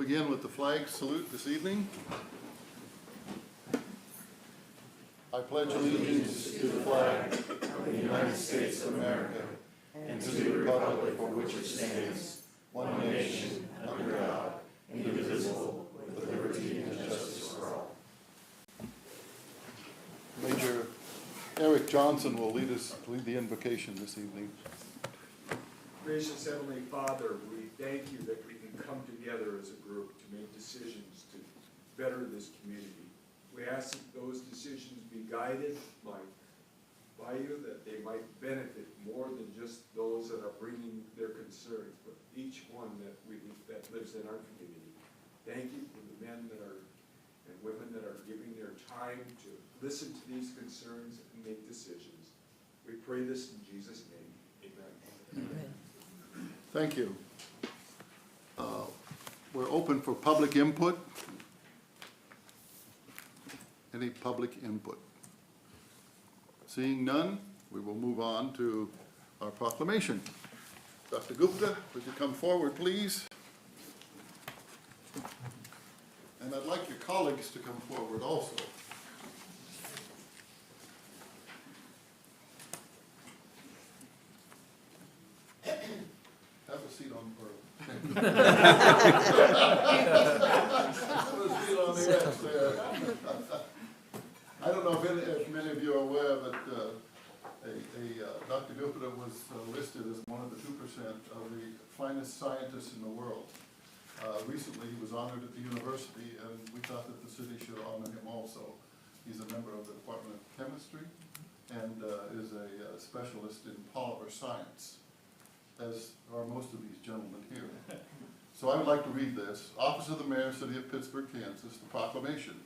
begin with the flag salute this evening. I pledge allegiance to the flag of the United States of America and to the republic for which it stands, one nation, under God, indivisible, with liberty and justice for all. Major Eric Johnson will lead the invocation this evening. Gracious Heavenly Father, we thank you that we can come together as a group to make decisions to better this community. We ask that those decisions be guided by you, that they might benefit more than just those that are bringing their concerns, but each one that lives in our community. Thank you for the men that are and women that are giving their time to listen to these concerns and make decisions. We pray this in Jesus' name. Amen. Amen. Thank you. We're open for public input. Any public input? Seeing none, we will move on to our proclamation. Dr. Gupta, would you come forward, please? And I'd like your colleagues to come forward also. Have a seat on the Have a seat on the edge there. I don't know if many of you are aware, but Dr. Gupta was listed as one of the 2% of the finest scientists in the world. Recently, he was honored at the university, and we thought that the city should honor him also. He's a member of the Department of Chemistry and is a specialist in polymer science, as are most of these gentlemen here. So I would like to read this. Office of the Mayor, City of Pittsburgh, Kansas, the proclamation.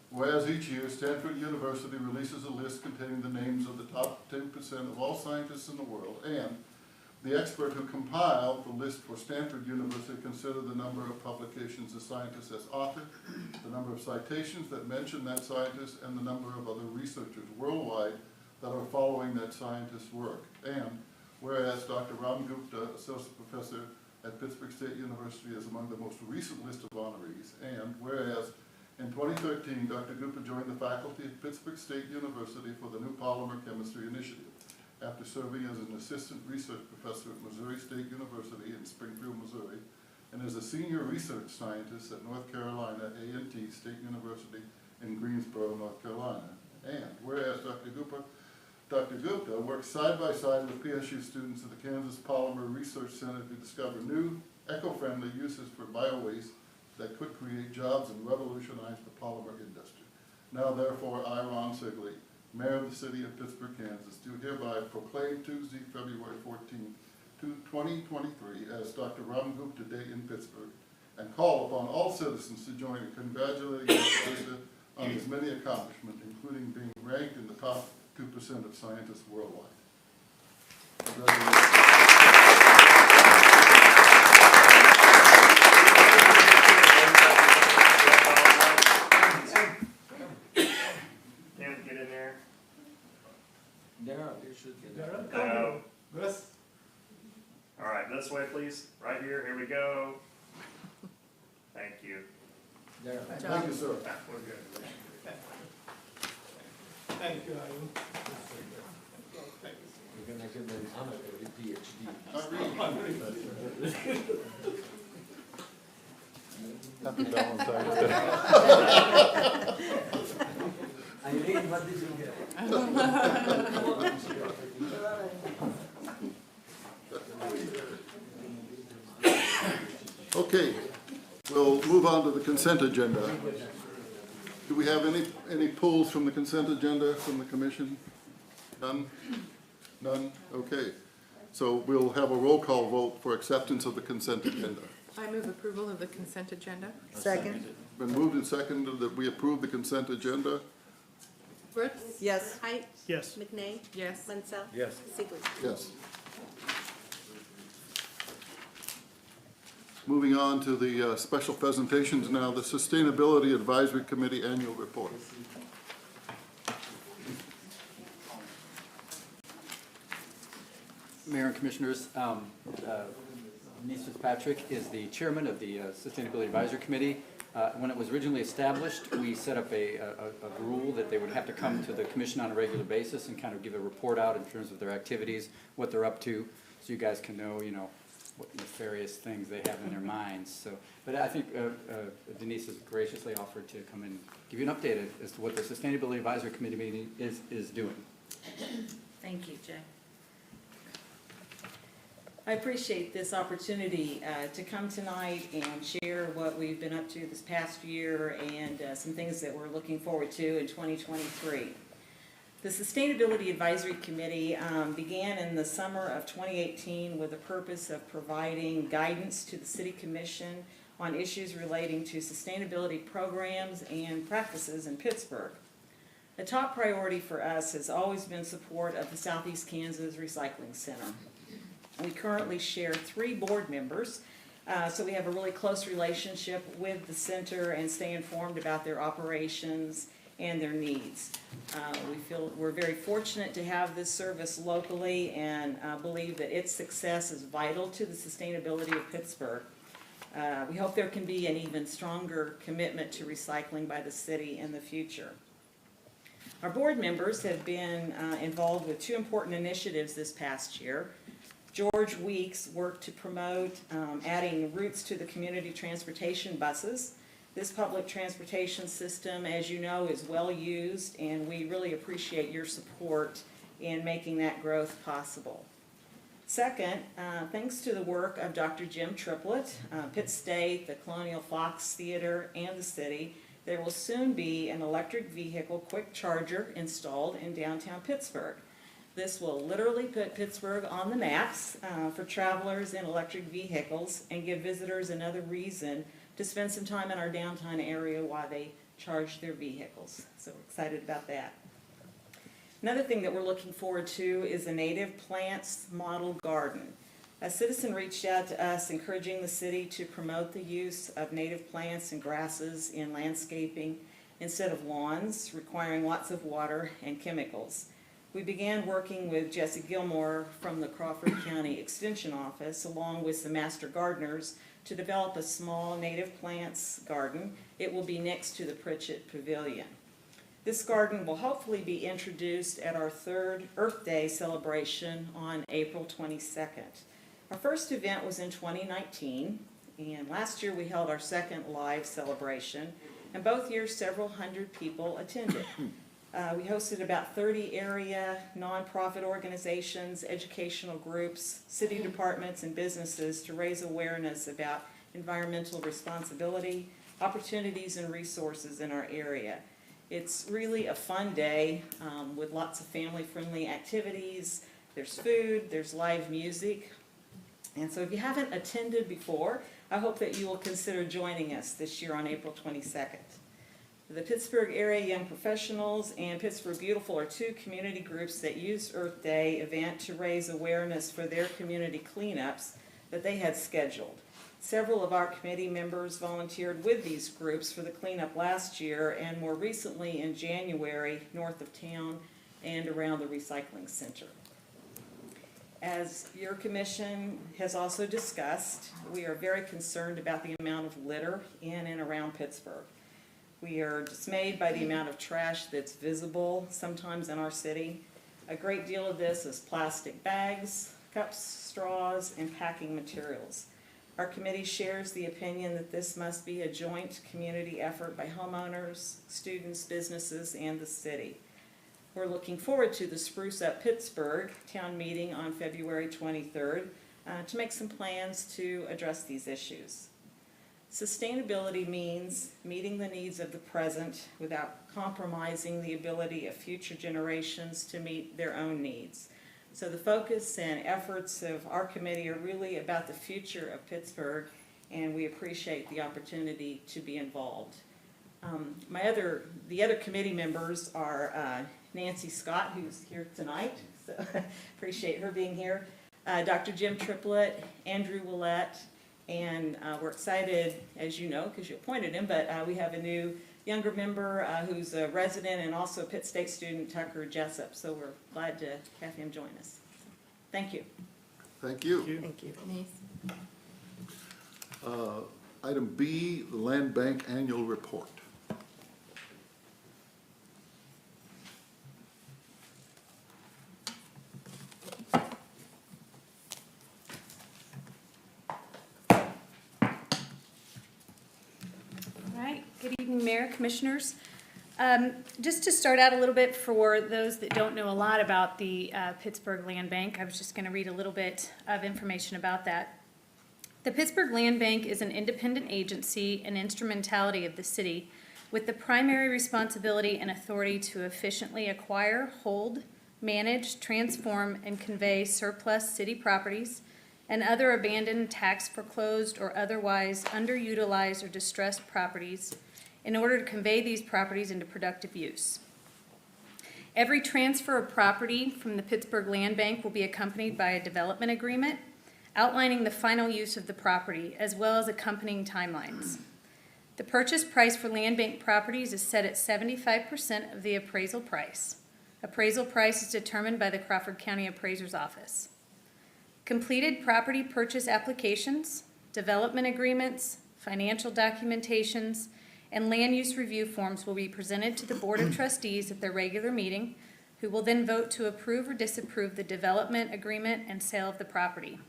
Whereas each year, Stanford University releases a list containing the names of the top 10% of all scientists in the world, and the expert who compiled the list for Stanford University considered the number of publications the scientist has authored, the number of citations that mention that scientist, and the number of other researchers worldwide that are following that scientist's work. And whereas Dr. Ram Gupta, Associate Professor at Pittsburgh State University, is among the most recent list of honorees, and whereas in 2013, Dr. Gupta joined the faculty at Pittsburgh State University for the new Polymer Chemistry Initiative, after serving as an assistant research professor at Missouri State University in Springfield, Missouri, and as a senior research scientist at North Carolina A&T State University in Greensboro, North Carolina. And whereas Dr. Gupta works side by side with PSU students at the Kansas Polymer Research Center to discover new eco-friendly uses for biowaste that could create jobs and revolutionize the polymer industry. Now therefore, I, Ron Sigley, Mayor of the City of Pittsburgh, Kansas, do hereby proclaim Tuesday, February 14, 2023 as Dr. Ram Gupta Day in Pittsburgh, and call upon all citizens to join in congratulating Dr. on his many accomplishments, including being ranked in the top 2% of scientists worldwide. Congratulations. You should get it. No. All right, this way, please. Right here. Here we go. Thank you. Thank you, sir. We're good. Thank you, Arun. You're gonna get an honorary PhD. Happy Valentine's Day. Eileen, what did you get? Okay, we'll move on to the consent agenda. Do we have any pulls from the consent agenda from the commission? None? None? Okay. So we'll have a roll call vote for acceptance of the consent agenda. I move approval of the consent agenda. Second. Been moved and seconded that we approve the consent agenda. Brooks? Yes. Height. Yes. McNay. Yes. Mansell. Yes. Sigley. Yes. Moving on to the special presentations now, the Sustainability Advisory Committee Annual Report. Mayor and Commissioners, Denise Fitzpatrick is the chairman of the Sustainability Advisory Committee. When it was originally established, we set up a rule that they would have to come to the commission on a regular basis and kind of give a report out in terms of their activities, what they're up to, so you guys can know, you know, what nefarious things they have in their minds. So, but I think Denise has graciously offered to come and give you an update as to what the Sustainability Advisory Committee meeting is doing. Thank you, Jay. I appreciate this opportunity to come tonight and share what we've been up to this past year and some things that we're looking forward to in 2023. The Sustainability Advisory Committee began in the summer of 2018 with the purpose of providing guidance to the City Commission on issues relating to sustainability programs and practices in Pittsburgh. A top priority for us has always been support of the Southeast Kansas Recycling Center. We currently share 3 board members, so we have a really close relationship with the center and stay informed about their operations and their needs. We feel we're very fortunate to have this service locally and believe that its success is vital to the sustainability of Pittsburgh. We hope there can be an even stronger commitment to recycling by the city in the future. Our board members have been involved with 2 important initiatives this past year. George Weeks worked to promote adding routes to the community transportation buses. This public transportation system, as you know, is well used, and we really appreciate your support in making that growth possible. Second, thanks to the work of Dr. Jim Triplett, Pitt State, the Colonial Fox Theater, and the city, there will soon be an electric vehicle quick charger installed in downtown Pittsburgh. This will literally put Pittsburgh on the maps for travelers in electric vehicles and give visitors another reason to spend some time in our downtown area while they charge their vehicles. So we're excited about that. Another thing that we're looking forward to is a native plants model garden. A citizen reached out to us encouraging the city to promote the use of native plants and grasses in landscaping instead of lawns requiring lots of water and chemicals. We began working with Jesse Gilmore from the Crawford County Extension Office along with some master gardeners to develop a small native plants garden. It will be next to the Pritchett Pavilion. This garden will hopefully be introduced at our 3rd Earth Day celebration on April 22nd. Our first event was in 2019, and last year we held our 2nd live celebration, and both years several hundred people attended. We hosted about 30 area nonprofit organizations, educational groups, city departments, and businesses to raise awareness about environmental responsibility, opportunities, and resources in our area. It's really a fun day with lots of family-friendly activities. There's food, there's live music. And so if you haven't attended before, I hope that you will consider joining us this year on April 22nd. The Pittsburgh Area Young Professionals and Pittsburgh Beautiful are 2 community groups that used Earth Day event to raise awareness for their community cleanups that they had scheduled. Several of our committee members volunteered with these groups for the cleanup last year and more recently in January north of town and around the recycling center. As your commission has also discussed, we are very concerned about the amount of litter in and around Pittsburgh. We are dismayed by the amount of trash that's visible sometimes in our city. A great deal of this is plastic bags, cups, straws, and packing materials. Our committee shares the opinion that this must be a joint community effort by homeowners, students, businesses, and the city. We're looking forward to the Spruce Up Pittsburgh town meeting on February 23rd to make some plans to address these issues. Sustainability means meeting the needs of the present without compromising the ability of future generations to meet their own needs. So the focus and efforts of our committee are really about the future of Pittsburgh, and we appreciate the opportunity to be involved. The other committee members are Nancy Scott, who's here tonight, so appreciate her being here, Dr. Jim Triplett, Andrew Willett, and we're excited, as you know, because you appointed him, but we have a new younger member who's a resident and also a Pitt State student, Tucker Jessup, so we're glad to have him join us. Thank you. Thank you. Thank you. Denise? Item B, the Land Bank Annual Report. All right, good evening, Mayor, Commissioners. Just to start out a little bit, for those that don't know a lot about the Pittsburgh Land Bank, I was just going to read a little bit of information about that. The Pittsburgh Land Bank is an independent agency and instrumentality of the city with the primary responsibility and authority to efficiently acquire, hold, manage, transform, and convey surplus city properties and other abandoned, tax foreclosed, or otherwise underutilized or distressed properties in order to convey these properties into productive use. Every transfer of property from the Pittsburgh Land Bank will be accompanied by a development agreement outlining the final use of the property as well as accompanying timelines. The purchase price for land bank properties is set at 75% of the appraisal price. Appraisal price is determined by the Crawford County Appraiser's Office. Completed property purchase applications, development agreements, financial documentations, and land use review forms will be presented to the Board of Trustees at their regular meeting, who will then vote to approve or disapprove the development agreement and sale of the property.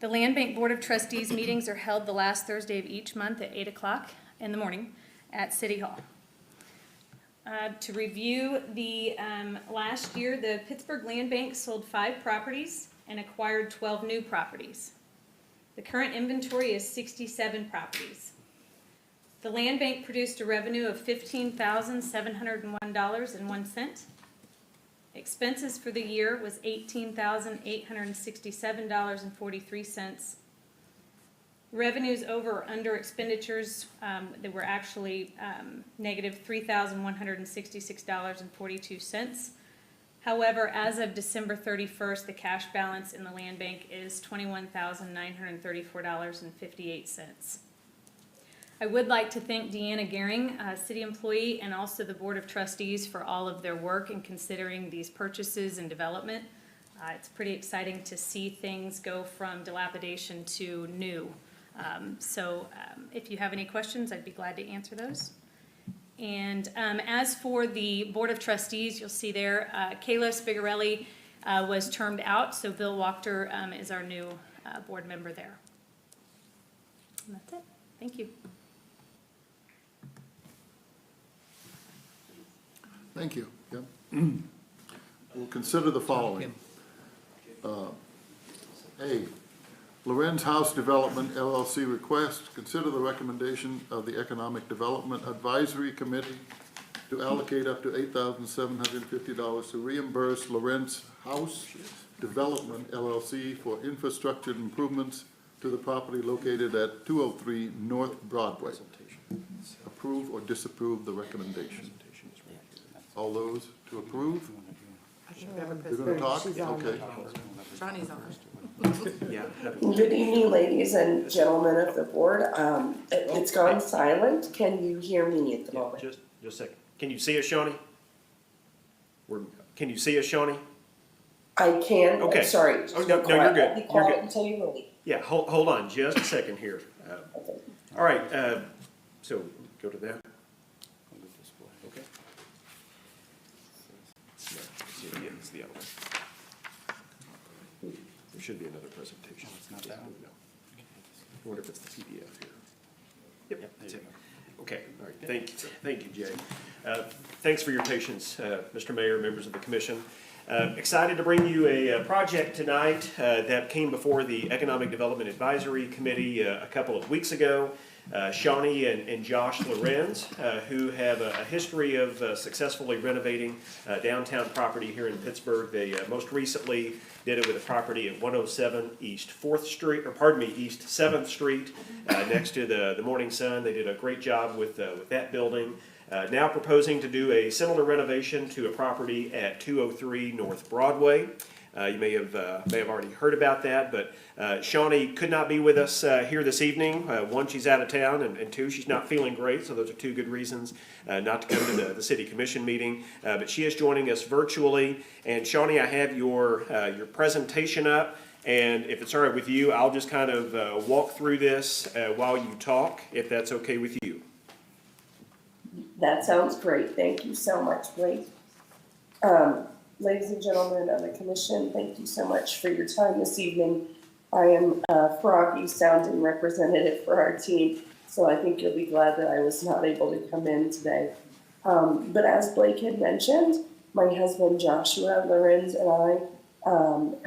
The Land Bank Board of Trustees meetings are held the last Thursday of each month at 8 o'clock in the morning at City Hall. To review the last year, the Pittsburgh Land Bank sold 5 properties and acquired 12 new properties. The current inventory is 67 properties. The land bank produced a revenue of $15,701.01. Expenses for the year was $18,867.43. Revenues over or under expenditures, they were actually negative $3,166.42. However, as of December 31st, the cash balance in the land bank is $21,934.58. I would like to thank Deanna Gehring, a city employee, and also the Board of Trustees for all of their work in considering these purchases and development. It's pretty exciting to see things go from dilapidation to new. If you have any questions, I'd be glad to answer those. And as for the Board of Trustees, you'll see there, Kayla Spigarelli was termed out, so Bill Wachter is our new board member there. And that's it. Thank you. Thank you. Yep. We'll consider the following. A, Lorenz House Development LLC request, consider the recommendation of the Economic Development Advisory Committee to allocate up to $8,750 to reimburse Lorenz House Development LLC for infrastructure improvements to the property located at 203 North Broadway. Approve or disapprove the recommendation. All those to approve? You're gonna talk? Okay. Johnny's on. Good evening, ladies and gentlemen of the board. It's gone silent. Can you hear me at the moment? Just a second. Can you see us, Shawnee? Can you see us, Shawnee? I can. Okay. Sorry. Oh, no, you're good. Be You're quiet good. until you're ready. Yeah, hold on just a second here. Okay. All right, so go to that. Okay. Yeah, it's the other one. There should be another presentation. It's not that one? No. I wonder if it's the PDF here. Yep, that's it. Okay, all right, thank you, Jay. Thanks for your patience, Mr. Mayor, members of the commission. Excited to bring you a project tonight that came before the Economic Development Advisory Committee a couple of weeks ago. Shawnee and Josh Lorenz, who have a history of successfully renovating downtown property here in Pittsburgh. They most recently did it with a property at 107 East 4th Street, or pardon me, East 7th Street, next to the Morning Sun. They did a great job with that building. Now proposing to do a similar renovation to a property at 203 North Broadway. You may have already heard about that, but Shawnee could not be with us here this evening. One, she's out of town, and two, she's not feeling great, so those are two good reasons not to come to the City Commission meeting. But she is joining us virtually, and Shawnee, I have your presentation up, And if it's all right with you, I'll just kind of walk through this while you talk, if that's okay with you. That sounds great. Thank you so much, Blake. Ladies and gentlemen of the commission, thank you so much for your time this evening. I am a froggy sounding representative for our team, so I think you'll be glad that I was not able to come in today. But as Blake had mentioned, my husband Joshua Lorenz and I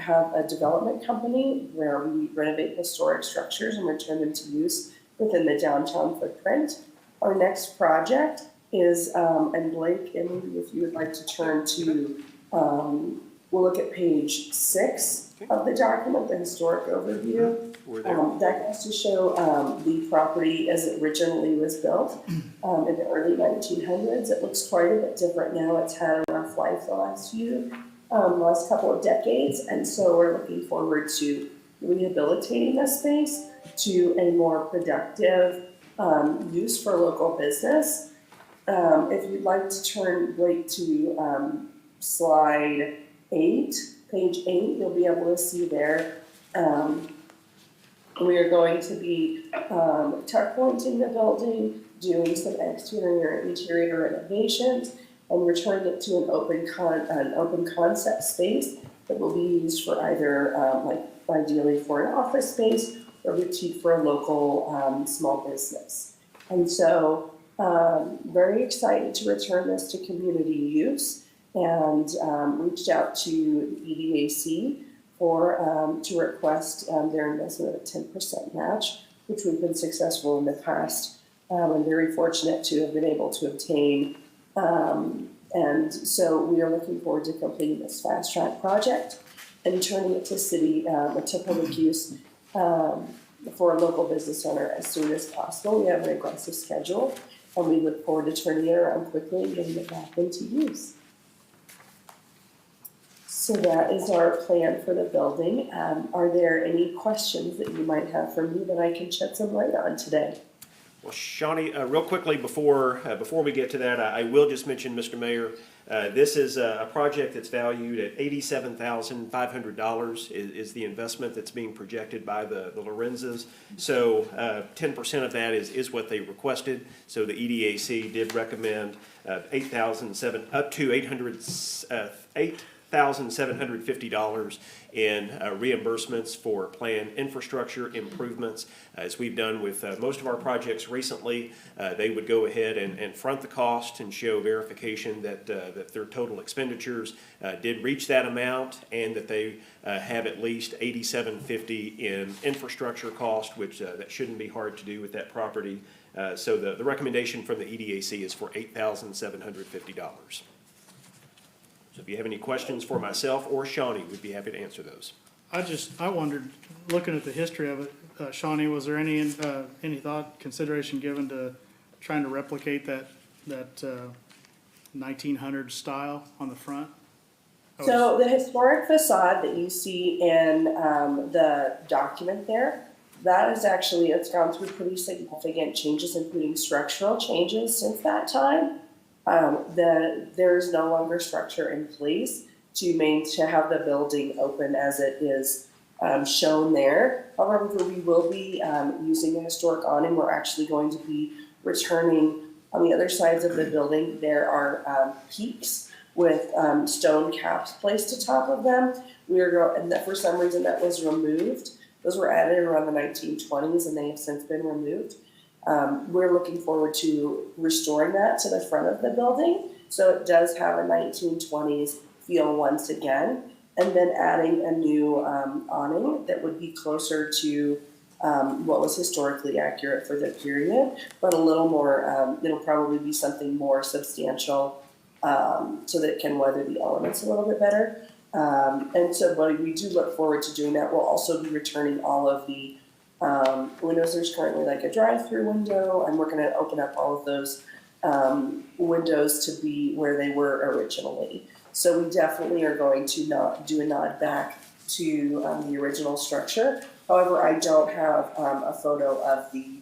have a development company where we renovate historic structures and return them to use within the downtown footprint. Our next project is, and Blake, and if you would like to turn to, we'll look at page 6 of the document, the historic overview. That goes to show the property as it originally was built in the early 1900s. It looks quite a bit different now. It's had a rough life the last couple of decades, and so we're looking forward to rehabilitating this space to a more productive use for local business. If you'd like to turn, Blake, to slide 8, page 8, you'll be able to see there. We are going to be tuck pointing the building, doing some exterior and interior renovations, and returning it to an open concept space that will be used for either, ideally for an office space or boutique for a local small business. And so, very excited to return this to community use, and reached out to the EDAC to request their investment of a 10% match, which we've been successful in the past, and very fortunate to have been able to obtain. And so we are looking forward to completing this fast track project and turning it to public use for a local business owner as soon as possible. We have an aggressive schedule, and we look forward to turning it around quickly and getting it back into use. So that is our plan for the building. Are there any questions that you might have for me that I can shed some light on today? Well, Shawnee, real quickly before we get to that, I will just mention, Mr. Mayor, this is a project that's valued at $87,500 is the investment that's being projected by the Lorenzes. So 10% of that is what they requested. So the EDAC did recommend up to $8,750 in reimbursements for planned infrastructure improvements. As we've done with most of our projects recently, they would go ahead and front the cost and show verification that their total expenditures did reach that amount, and that they have at least $8,750 in infrastructure cost, which that shouldn't be hard to do with that property. So the recommendation from the EDAC is for $8,750. So if you have any questions for myself or Shawnee, we'd be happy to answer those. I wondered, looking at the history of it, Shawnee, was there any thought, consideration given to trying to replicate that 1900s style on the front? So the historic facade that you see in the document there, that is actually, it's gone through pretty significant changes, including structural changes since that time. There is no longer structure in place to have the building open as it is shown there. However, we will be using a historic awning. We're actually going to be returning on the other sides of the building. There are peaks with stone caps placed atop of them. And that for some reason that was removed. Those were added around the 1920s, and they have since been removed. We're looking forward to restoring that to the front of the building, so it does have a 1920s feel once again, and then adding a new awning that would be closer to what was historically accurate for the period, but a little more, it'll probably be something more substantial so that it can weather the elements a little bit better. And so we do look forward to doing that. We'll also be returning all of the windows. There's currently like a drive-through window, and we're going to open up all of those windows to be where they were originally. So we definitely are going to do a nod back to the original structure. However, I don't have a photo of the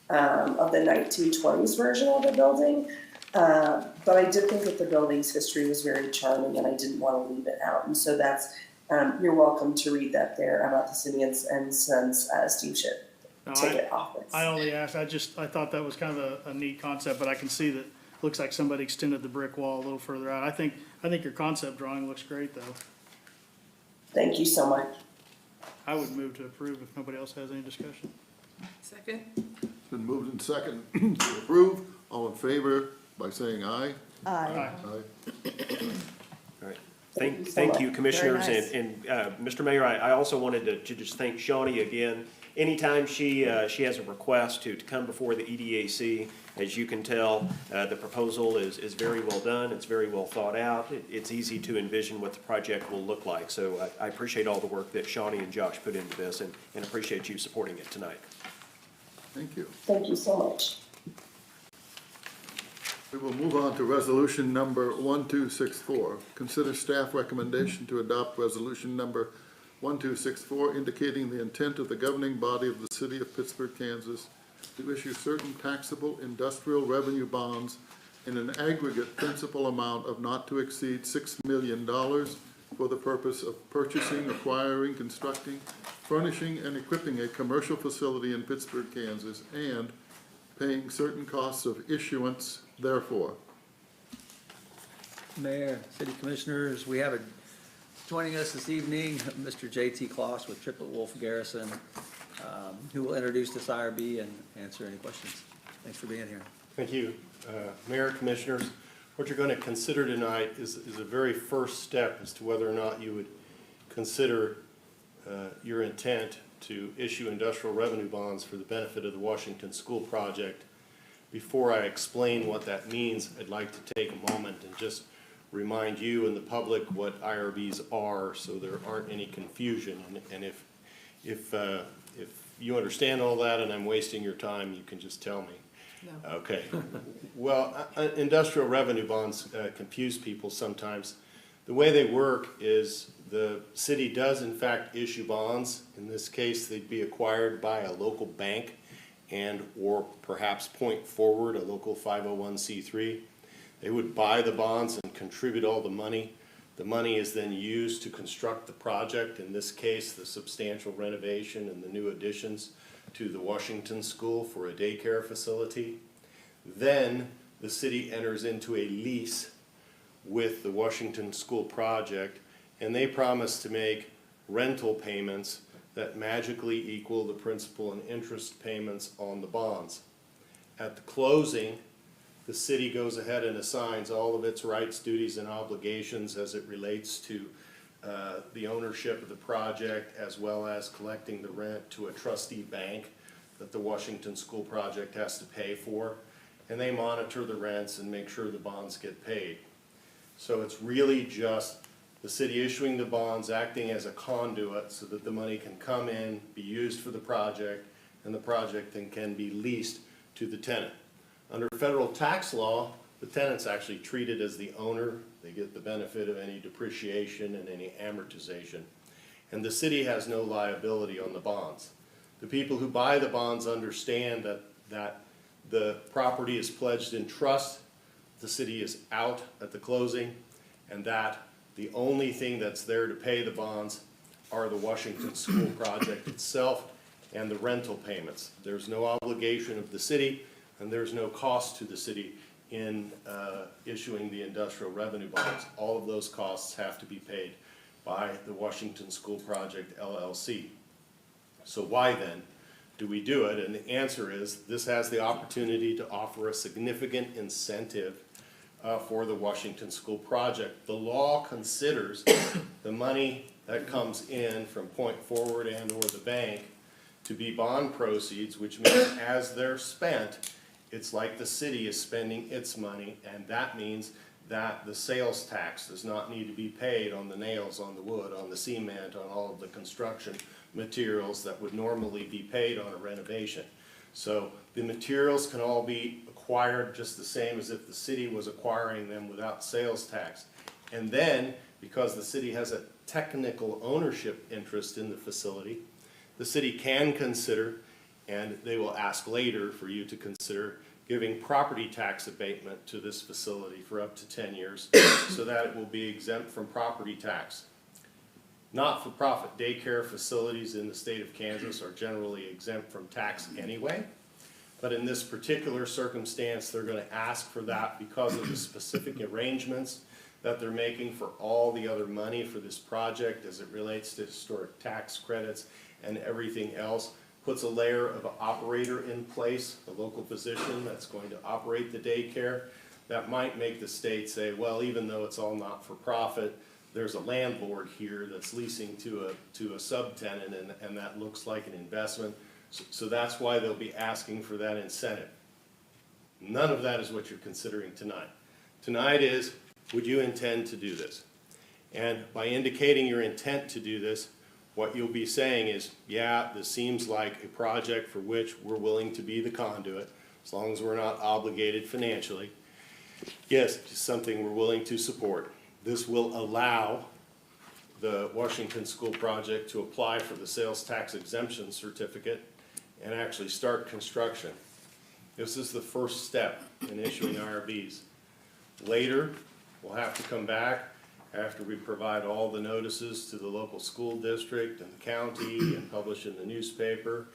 1920s version of the building, but I did think that the building's history was very charming, and I didn't want to leave it out. And so that's You're welcome to read that there about the City and Sons steamship No, ticket office. I only asked, I thought that was kind of a neat concept, but I can see that, looks like somebody extended the brick wall a little further out. I think your concept drawing looks great, though. Thank you so much. I would move to approve if nobody else has any discussion. Second? It's been moved and second to approve. All in favor by saying aye. Aye. Aye. All right. Thank you so Thank you, much. Commissioners, Very nice. and Mr. Mayor, I also wanted to just thank Shawnee again. Anytime she has a request to come before the EDAC, as you can tell, the proposal is very well done, it's very well thought out, it's easy to envision what the project will look like. So I appreciate all the work that Shawnee and Josh put into this, and appreciate you supporting it tonight. Thank you. Thank you so much. We will move on to resolution number 1264. Consider staff recommendation to adopt resolution number 1264 indicating the intent of the governing body of the city of Pittsburgh, Kansas to issue certain taxable industrial revenue bonds in an aggregate principal amount of not to exceed $6 million for the purpose of purchasing, acquiring, constructing, furnishing, and equipping a commercial facility in Pittsburgh, Kansas, and paying certain costs of issuance therefore. Mayor, City Commissioners, we have joining us this evening, Mr. J.T. Kloss with Triplet Wolf Garrison, who will introduce this IRB and answer any questions. Thanks for being here. Thank you. Mayor, Commissioners, what you're going to consider tonight is a very first step as to whether or not you would consider your intent to issue industrial revenue bonds for the benefit of the Washington School Project. Before I explain what that means, I'd like to take a moment and just remind you and the public what IRBs are so there aren't any confusion. And if you understand all that and I'm wasting your time, you can just tell me. No. Okay. Well, industrial revenue bonds confuse people sometimes. The way they work is the city does in fact issue bonds. In this case, they'd be acquired by a local bank and or perhaps Point Forward, a local 501c3. They would buy the bonds and contribute all the money. The money is then used to construct the project, in this case, the substantial renovation and the new additions to the Washington School for a daycare facility. Then the city enters into a lease with the Washington School Project, and they promise to make rental payments that magically equal the principal and interest payments on the bonds. At the closing, the city goes ahead and assigns all of its rights, duties, and obligations as it relates to the ownership of the project, as well as collecting the rent to a trustee bank that the Washington School Project has to pay for, and they monitor the rents and make sure the bonds get paid. So it's really just the city issuing the bonds, acting as a conduit so that the money can come in, be used for the project, and the project then can be leased to the tenant. Under federal tax law, the tenant's actually treated as the owner. They get the benefit of any depreciation and any amortization. And the city has no liability on the bonds. The people who buy the bonds understand that the property is pledged in trust, the city is out at the closing, and that the only thing that's there to pay the bonds are the Washington School Project itself and the rental payments. There's no obligation of the city, and there's no cost to the city in issuing the industrial revenue bonds. All of those costs have to be paid by the Washington School Project LLC. So why then do we do it? And the answer is this has the opportunity to offer a significant incentive for the Washington School Project. The law considers the money that comes in from Point Forward and or the bank to be bond proceeds, which means as they're spent, it's like the city is spending its money, and that means that the sales tax does not need to be paid on the nails, on the wood, on the cement, on all of the construction materials that would normally be paid on a renovation. So the materials can all be acquired just the same as if the city was acquiring them without sales tax. And then, because the city has a technical ownership interest in the facility, the city can consider, and they will ask later for you to consider, giving property tax abatement to this facility for up to 10 years so that it will be exempt from property tax. Not-for-profit daycare facilities in the state of Kansas are generally exempt from tax anyway. But in this particular circumstance, they're gonna ask for that because of the specific arrangements that they're making for all the other money for this project as it relates to historic tax credits and everything else. Puts a layer of an operator in place, a local position that's going to operate the daycare. That might make the state say, well, even though it's all not-for-profit, there's a landlord here that's leasing to a subtenant, and that looks like an investment. So that's why they'll be asking for that incentive. None of that is what you're considering tonight. Tonight is, would you intend to do this? And by indicating your intent to do this, what you'll be saying is, yeah, this seems like a project for which we're willing to be the conduit, as long as we're not obligated financially. Yes, it's something we're willing to support. This will allow the Washington School Project to apply for the sales tax exemption certificate and actually start construction. This is the first step in issuing IRBs. Later, we'll have to come back after we provide all the notices to the local school district and the county and publish in the newspaper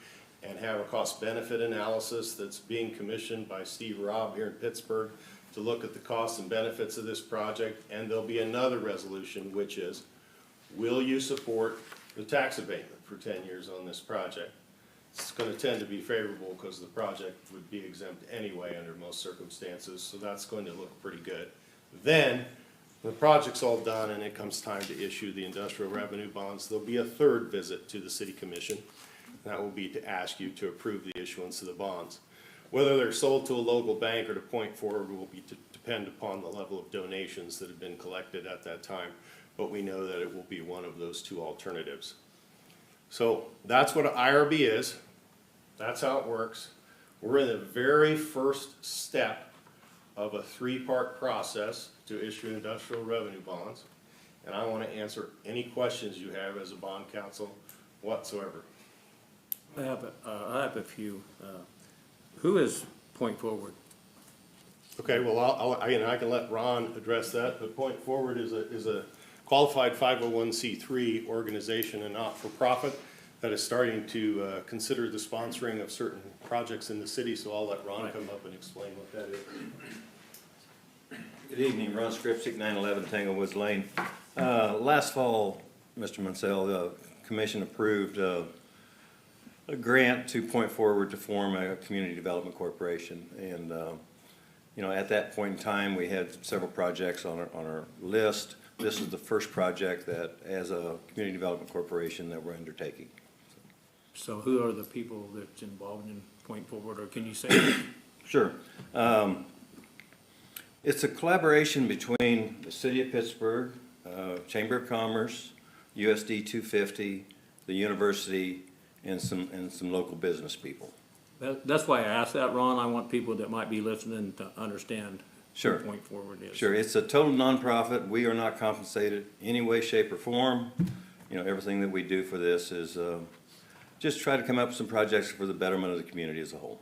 and have a cost-benefit analysis that's being commissioned by Steve Robb here in Pittsburgh to look at the costs and benefits of this project. And there'll be another resolution, which is, will you support the tax abatement for 10 years on this project? It's going to tend to be favorable because the project would be exempt anyway under most circumstances, so that's going to look pretty good. Then, when the project's all done and it comes time to issue the industrial revenue bonds, there'll be a third visit to the city commission. That will be to ask you to approve the issuance of the bonds. Whether they're sold to a local bank or to Point Forward will be to depend upon the level of donations that have been collected at that time, but we know that it will be one of those two alternatives. So that's what an IRB is. That's how it works. We're in the very first step of a three-part process to issue industrial revenue bonds. And I want to answer any questions you have as a bond counsel whatsoever. I have a few. Who is Point Forward? Okay, well, I can let Ron address that, but Point Forward is a qualified 501c3 organization and not-for-profit that is starting to consider the sponsoring of certain projects in the city, so I'll let Ron come up and explain what that is. Good evening, Ron Skripczyk, 911 Tanglewoods Lane. Last fall, Mr. Mansell, the commission approved a grant to Point Forward to form a community development corporation. And, you know, at that point in time, we had several projects on our list. This is the first project that, as a community development corporation, that we're undertaking. So who are the people that's involved in Point Forward, or can you say? Sure. It's a collaboration between the City of Pittsburgh, Chamber of Commerce, USD 250, the university, and some local business people. That's why I asked that, Ron. I want people that might be listening to understand Sure. what Point Forward is. Sure, it's a total nonprofit. We are not compensated any way, shape, or form. You know, everything that we do for this is just try to come up with some projects for the betterment of the community as a whole.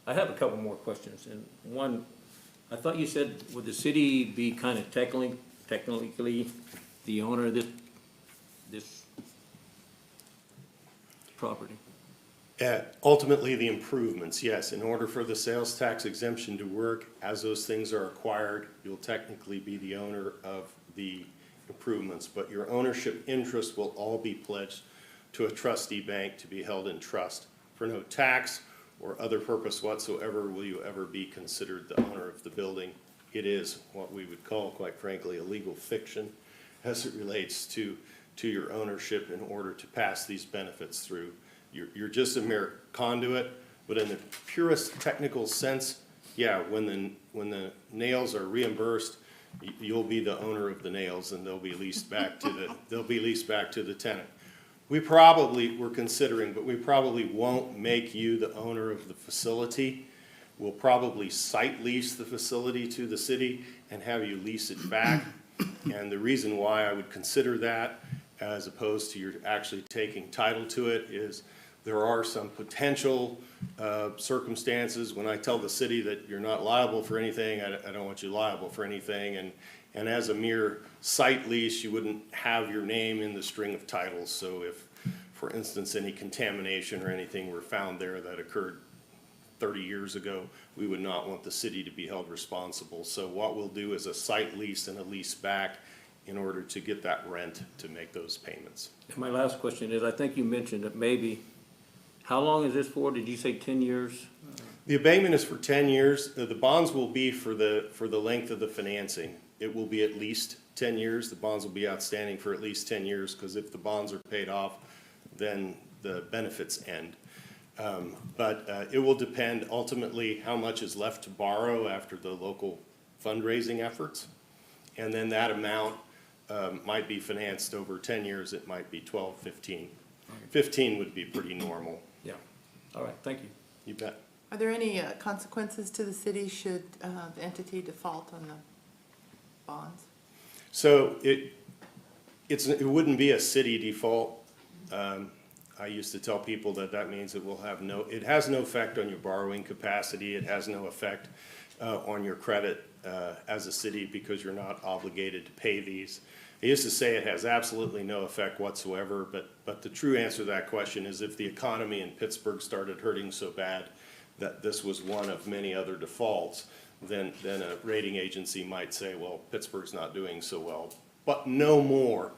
I have a couple more questions. And one, I thought you said, would the city be kind of technically the owner of this property? Ultimately, the improvements, yes. In order for the sales tax exemption to work, as those things are acquired, you'll technically be the owner of the improvements, but your ownership interest will all be pledged to a trustee bank to be held in trust. For no tax or other purpose whatsoever will you ever be considered the owner of the building. It is what we would call, quite frankly, a legal fiction as it relates to your ownership in order to pass these benefits through. You're just a mere conduit, but in the purest technical sense, yeah, when the nails are reimbursed, you'll be the owner of the nails, and they'll be leased back to the tenant. We're considering, but we probably won't make you the owner of the facility. We'll probably site lease the facility to the city and have you lease it back. And the reason why I would consider that, as opposed to you're actually taking title to it, is there are some potential circumstances when I tell the city that you're not liable for anything. I don't want you liable for anything, And as a mere site lease, you wouldn't have your name in the string of titles. So if, for instance, any contamination or anything were found there that occurred 30 years ago, we would not want the city to be held responsible. So what we'll do is a site lease and a lease back in order to get that rent to make those payments. And my last question is, I think you mentioned that maybe, how long is this for? Did you say 10 years? The abatement is for 10 years. The bonds will be for the length of the financing. It will be at least 10 years. The bonds will be outstanding for at least 10 years, because if the bonds are paid off, then the benefits end. But it will depend ultimately how much is left to borrow after the local fundraising efforts. And then that amount might be financed over 10 years. It might be 12, 15. 15 would be pretty normal. Yeah. All right, thank you. You bet. Are there any consequences to the city should the entity default on the bonds? So it wouldn't be a city default. I used to tell people that means it will have it has no effect on your borrowing capacity. It has no effect on your credit as a city, because you're not obligated to pay these. I used to say it has absolutely no effect whatsoever, but the true answer to that question is if the economy in Pittsburgh started hurting so bad that this was one of many other defaults, then a rating agency might say, well, Pittsburgh's not doing so well, but no more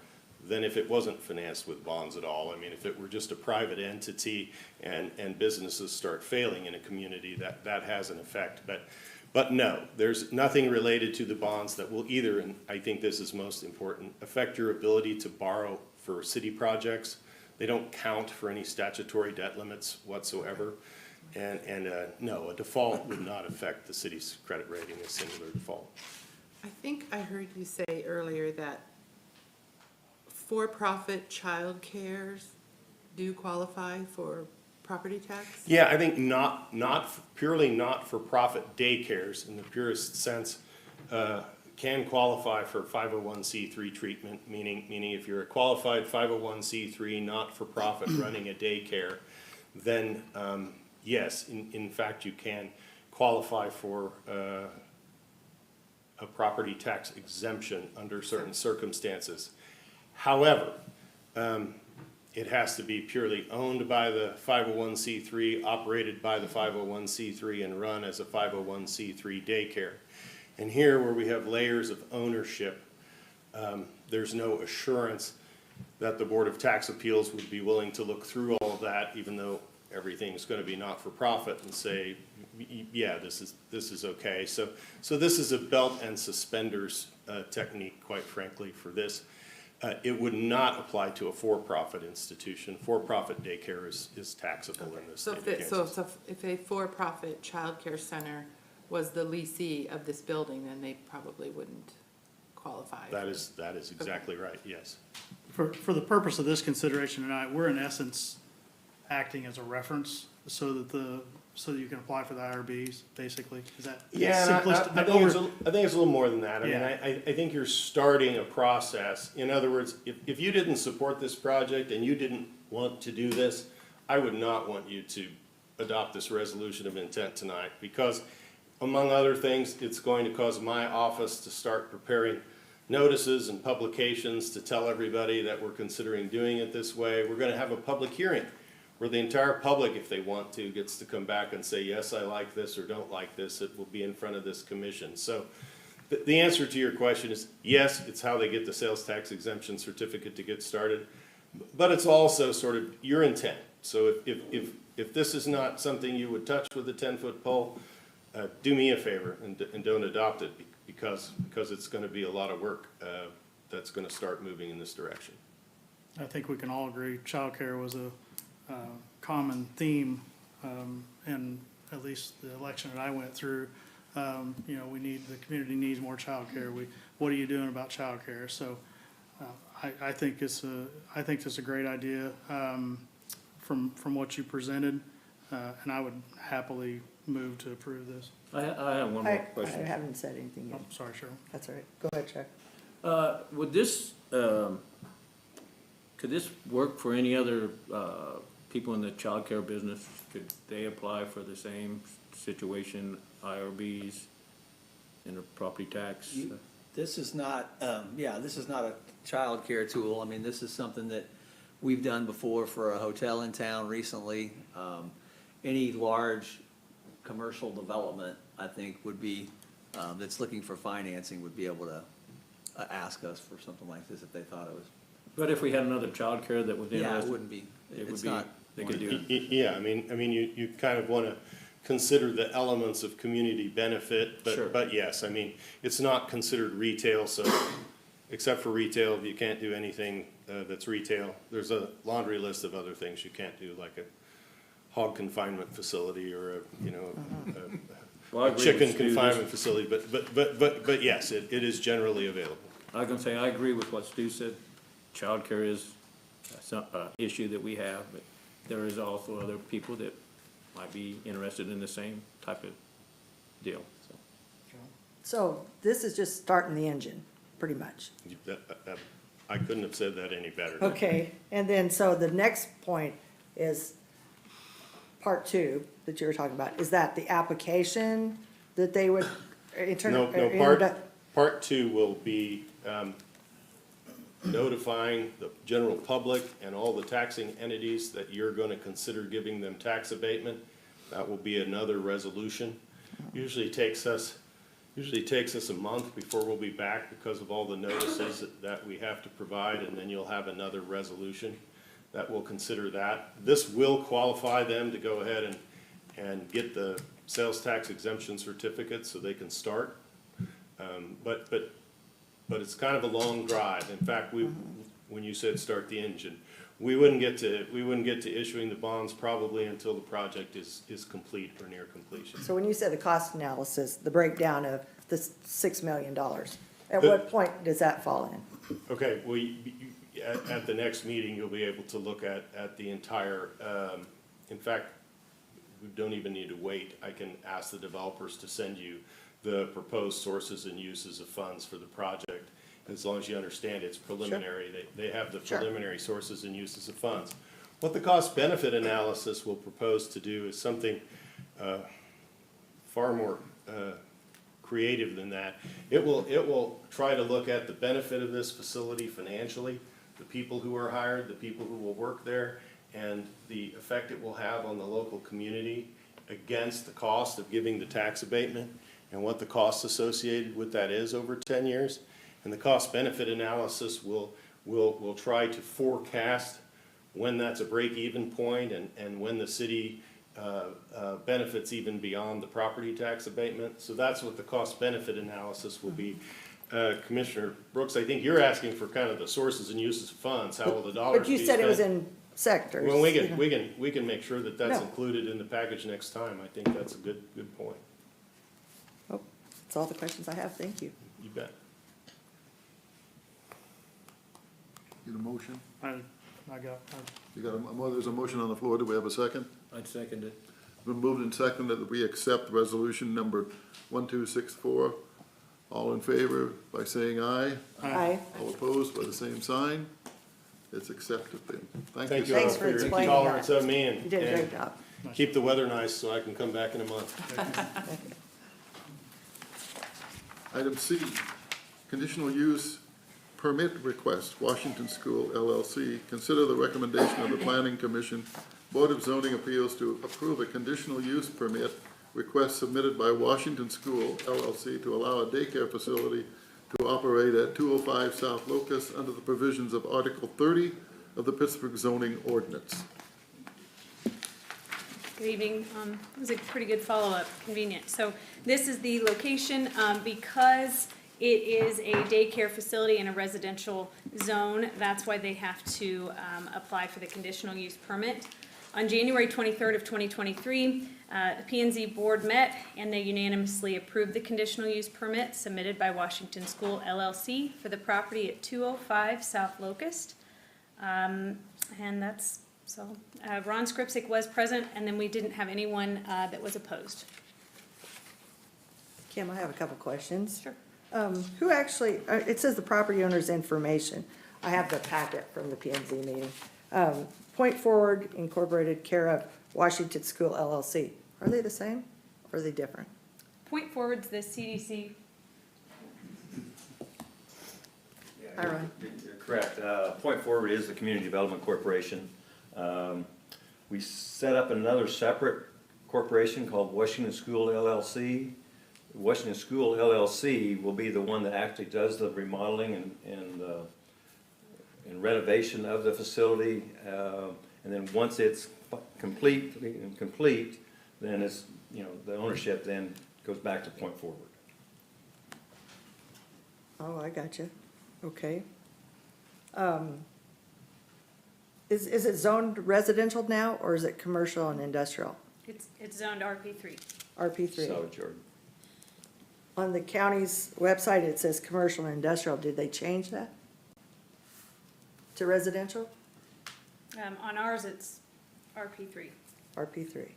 than if it wasn't financed with bonds at all. I mean, if it were just a private entity and businesses start failing in a community, that has an effect. But no, there's nothing related to the bonds that will either, and I think this is most important, affect your ability to borrow for city projects. They don't count for any statutory debt limits whatsoever. And no, a default would not affect the city's credit rating, a singular default. I think I heard you say earlier that for-profit childcares do qualify for property tax? Yeah, I think purely not-for-profit daycares in the purest sense can qualify for 501c3 treatment, meaning if you're a qualified 501c3 not-for-profit running a daycare, then yes, in fact, you can qualify for a property tax exemption under certain circumstances. However, it has to be purely owned by the 501c3, operated by the 501c3, and run as a 501c3 daycare. And here, where we have layers of ownership, there's no assurance that the Board of Tax Appeals would be willing to look through all of that, even though everything's going to be not-for-profit, and say, yeah, this is okay. So this is a belt and suspenders technique, quite frankly, for this. It would not apply to a for-profit institution. For-profit daycare is taxable in this state of Kansas. So if a for-profit childcare center was the leasee of this building, then they probably wouldn't qualify. That is exactly right, yes. For the purpose of this consideration tonight, we're in essence acting as a reference so that you can apply for the IRBs, basically. Is that Yeah, simplistic? I think it's a little more than that. I Yeah. mean, I think you're starting a process. In other words, if you didn't support this project and you didn't want to do this, I would not want you to adopt this resolution of intent tonight, because among other things, it's going to cause my office to start preparing notices and publications to tell everybody that we're considering doing it this way. We're gonna have a public hearing where the entire public, if they want to, gets to come back and say, yes, I like this, or don't like this. It will be in front of this commission. So the answer to your question is yes, it's how they get the sales tax exemption certificate to get started, but it's also sort of your intent. So if this is not something you would touch with a 10-foot pole, do me a favor and don't adopt it, because it's going to be a lot of work that's going to start moving in this direction. I think we can all agree childcare was a common theme in at least the election that I went through. The community needs more childcare. What are you doing about childcare? So I think it's a great idea from what you presented, and I would happily move to approve this. I have one more question. I haven't said anything yet. I'm sorry, Cheryl. That's all right. Go ahead, Chuck. Would this, could this work for any other people in the childcare business? Could they apply for the same situation, IRBs and a property tax? This is not, this is not a childcare tool. I mean, this is something that we've done before for a hotel in town recently. Any large commercial development, I think, would be, that's looking for financing would be able to ask us for something like this if they thought it was. But if we had another childcare that was Yeah, it interested, wouldn't be, it would it's be, not. they could do it. Yeah, I mean, you kind of want to consider the elements of community benefit, Sure. but yes, I mean, it's not considered retail, so, except for retail, you can't do anything that's retail. There's a laundry list of other things you can't do, like a hog confinement facility or Well, I a agree chicken with Stu. confinement facility, but yes, it is generally available. I was gonna say, I agree with what Stu said. Childcare is some, issue that we have, but there is also other people that might be interested in the same type of deal, so. So this is just starting the engine, pretty much. I couldn't have said that any better. Okay, and then, so the next point is part two that you were talking about. Is that the application that they would, No, part two will be notifying the general public and all the taxing entities that you're gonna consider giving them tax abatement. That will be another resolution. Usually takes us a month before we'll be back because of all the notices that we have to provide, and then you'll have another resolution that will consider that. This will qualify them to go ahead and get the sales tax exemption certificate so they can start. But it's kind of a long drive. In fact, when you said start the engine, we wouldn't get to issuing the bonds probably until the project is complete or near completion. so when you said the cost analysis, the breakdown of the $6 million, at what point does that fall in? Okay, well, at the next meeting, you'll be able to look at the entire, in fact, we don't even need to wait. I can ask the developers to send you the proposed sources and uses of funds for the project. As long as you understand it's preliminary, they have the Sure. preliminary sources and uses of funds. What the cost-benefit analysis will propose to do is something far more creative than that. It will try to look at the benefit of this facility financially, the people who are hired, the people who will work there, and the effect it will have on the local community against the cost of giving the tax abatement and what the cost associated with that is over 10 years. And the cost-benefit analysis will try to forecast when that's a break-even point and when the city benefits even beyond the property tax abatement. So that's what the cost-benefit analysis will be. Commissioner Brooks, I think you're asking for kind of the sources and uses of funds, how will the dollars be But you said it was spent? in sectors. Well, we you know. can make sure that that's No. included in the package next time. I think that's a good point. Oh, that's all the questions I have, thank you. You bet. Need a motion? There's a motion on the floor. Do we have a second? I'd second it. Been moved and seconded that we accept resolution number 1264. All in favor by saying aye. Aye. All opposed by the same sign. It's accepted then. Thank Thank you. you all Thanks for for your explaining tolerance that. of me You did a and great job. keep the weather nice so I can come back in a month. Item C, conditional use permit request, Washington School LLC. Consider the recommendation of the Planning Commission, Board of Zoning Appeals to approve a conditional use permit request submitted by Washington School LLC to allow a daycare facility to operate at 205 South Locust under the provisions of Article 30 of the Pittsburgh zoning ordinance. Good evening. It was a pretty good follow-up, convenient. So this is the location, because it is a daycare facility in a residential zone. That's why they have to apply for the conditional use permit. On January 23rd of 2023, the P&Z board met and they unanimously approved the conditional use permit submitted by Washington School LLC for the property at 205 South Locust. And that's, so Ron Skripsik was present, and then we didn't have anyone that was opposed. Kim, I have a couple questions. Sure. Who actually, it says the property owner's information. I have the packet from the P and Z meeting. Point Forward Incorporated, care of Washington School LLC. Are they the same or are they different? Point Forward's the CDC. Hi, Ron. You're correct. Point Forward is the Community Development Corporation. We set up another separate corporation called Washington School LLC. Washington School LLC will be the one that actually does the remodeling and renovation of the facility. And then once it's complete, then it's, the ownership then goes back to Point Forward. Oh, I got you. Okay. Is it zoned residential now, or is it commercial and industrial? It's zoned RP3. RP3. So, Jordan. On the county's website, it says commercial and industrial. Did they change that to residential? On ours, it's RP3. RP3.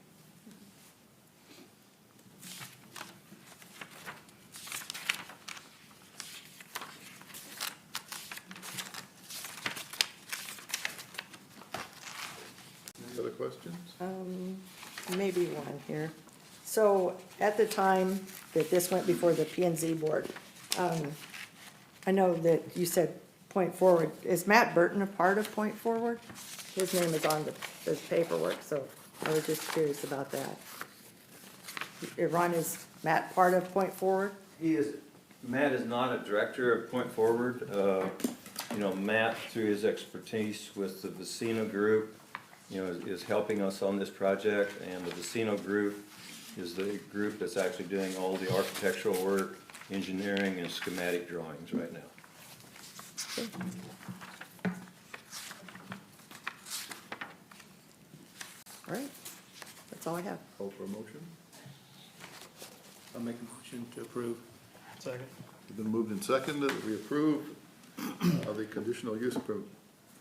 Any other questions? Maybe one here. So at the time that this went before the P and Z board, I know that you said Point Forward. Is Matt Burton a part of Point Forward? His name is on the paperwork, so I was just curious about that. Ron, is Matt part of Point Forward? Matt is not a director of Point Forward. Matt, through his expertise with the Vecino Group, is helping us on this project, and the Vecino Group is the group that's actually doing all the architectural work, engineering, and schematic drawings right now. All right, that's all I have. Call for a motion. I'll make a motion to approve. Second. It's been moved and seconded that we approve the conditional use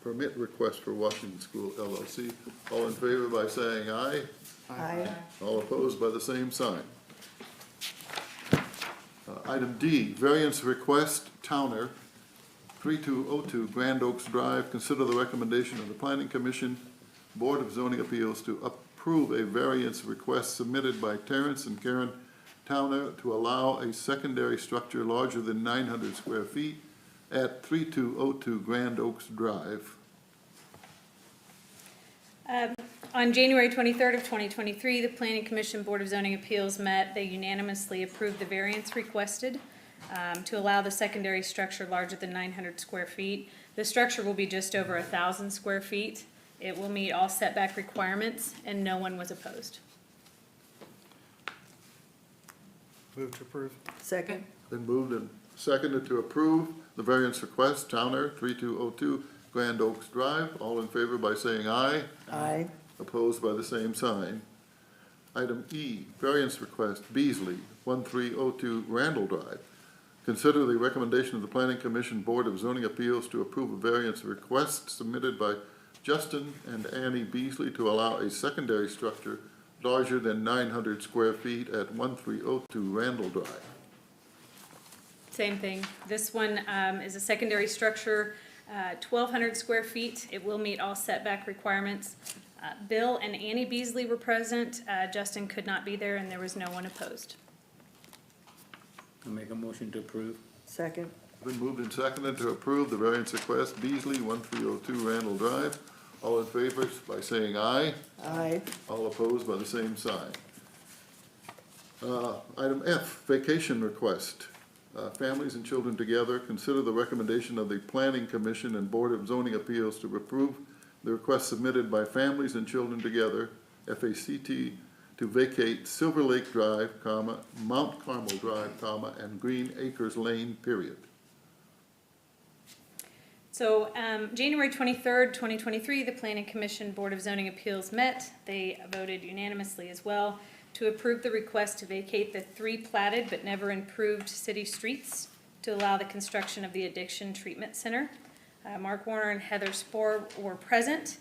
permit request for Washington School LLC. All in favor by saying aye. Aye. All opposed by the same sign. Item D, variance request, Towner, 3202 Grand Oaks Drive. Consider the recommendation of the Planning Commission, Board of Zoning Appeals to approve a variance request submitted by Terrence and Karen Towner to allow a secondary structure larger than 900 square feet at 3202 Grand Oaks Drive. On January 23rd of 2023, the Planning Commission Board of Zoning Appeals met. They unanimously approved the variance requested to allow the secondary structure larger than 900 square feet. The structure will be just over 1,000 square feet. It will meet all setback requirements, and no one was opposed. Move to approve. Second. Been moved and seconded to approve the variance request, Towner, 3202 Grand Oaks Drive. All in favor by saying aye. Aye. Opposed by the same sign. Item E, variance request, Beasley, 1302 Randall Drive. Consider the recommendation of the Planning Commission Board of Zoning Appeals to approve a variance request submitted by Justin and Annie Beasley to allow a secondary structure larger than 900 square feet at 1302 Randall Drive. Same thing. This one is a secondary structure, 1,200 square feet. It will meet all setback requirements. Bill and Annie Beasley were present. Justin could not be there, and there was no one opposed. I'll make a motion to approve. Second. Been moved and seconded to approve the variance request, Beasley, 1302 Randall Drive. All in favor by saying aye. Aye. All opposed by the same sign. Item F, vacation request. Families and children together. Consider the recommendation of the Planning Commission and Board of Zoning Appeals to approve the request submitted by Families and Children Together, FACT, to vacate Silver Lake Drive, Mount Carmel Drive, and Green Acres Lane, period. So, January 23rd, 2023, the Planning Commission Board of Zoning Appeals met. They voted unanimously as well to approve the request to vacate the 3 platted but never improved city streets to allow the construction of the Addiction Treatment Center. Mark Warner and Heather Spohr were present.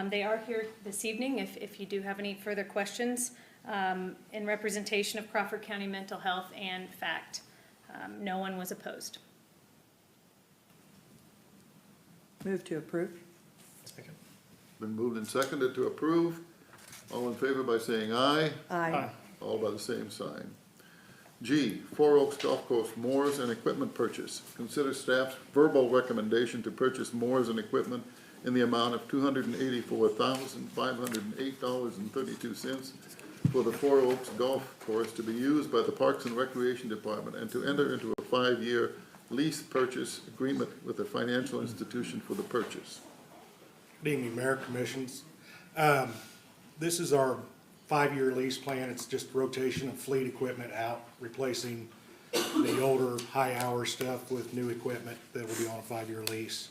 They are here this evening if you do have any further questions in representation of Crawford County Mental Health and FACT. No one was opposed. Move to approve. Second. Been moved and seconded to approve. All in favor by saying aye. Aye. All by the same sign. G, Four Oaks Golf Course mowers and equipment purchase. Consider staff's verbal recommendation to purchase mowers and equipment in the amount of $284,508.32 for the Four Oaks Golf Course to be used by the Parks and Recreation Department and to enter into a 5-year lease purchase agreement with the financial institution for the purchase. Good evening, Mayor, Commissions. This is our 5-year lease plan. It's just rotation of fleet equipment out, replacing the older, high-hour stuff with new equipment that will be on a 5-year lease.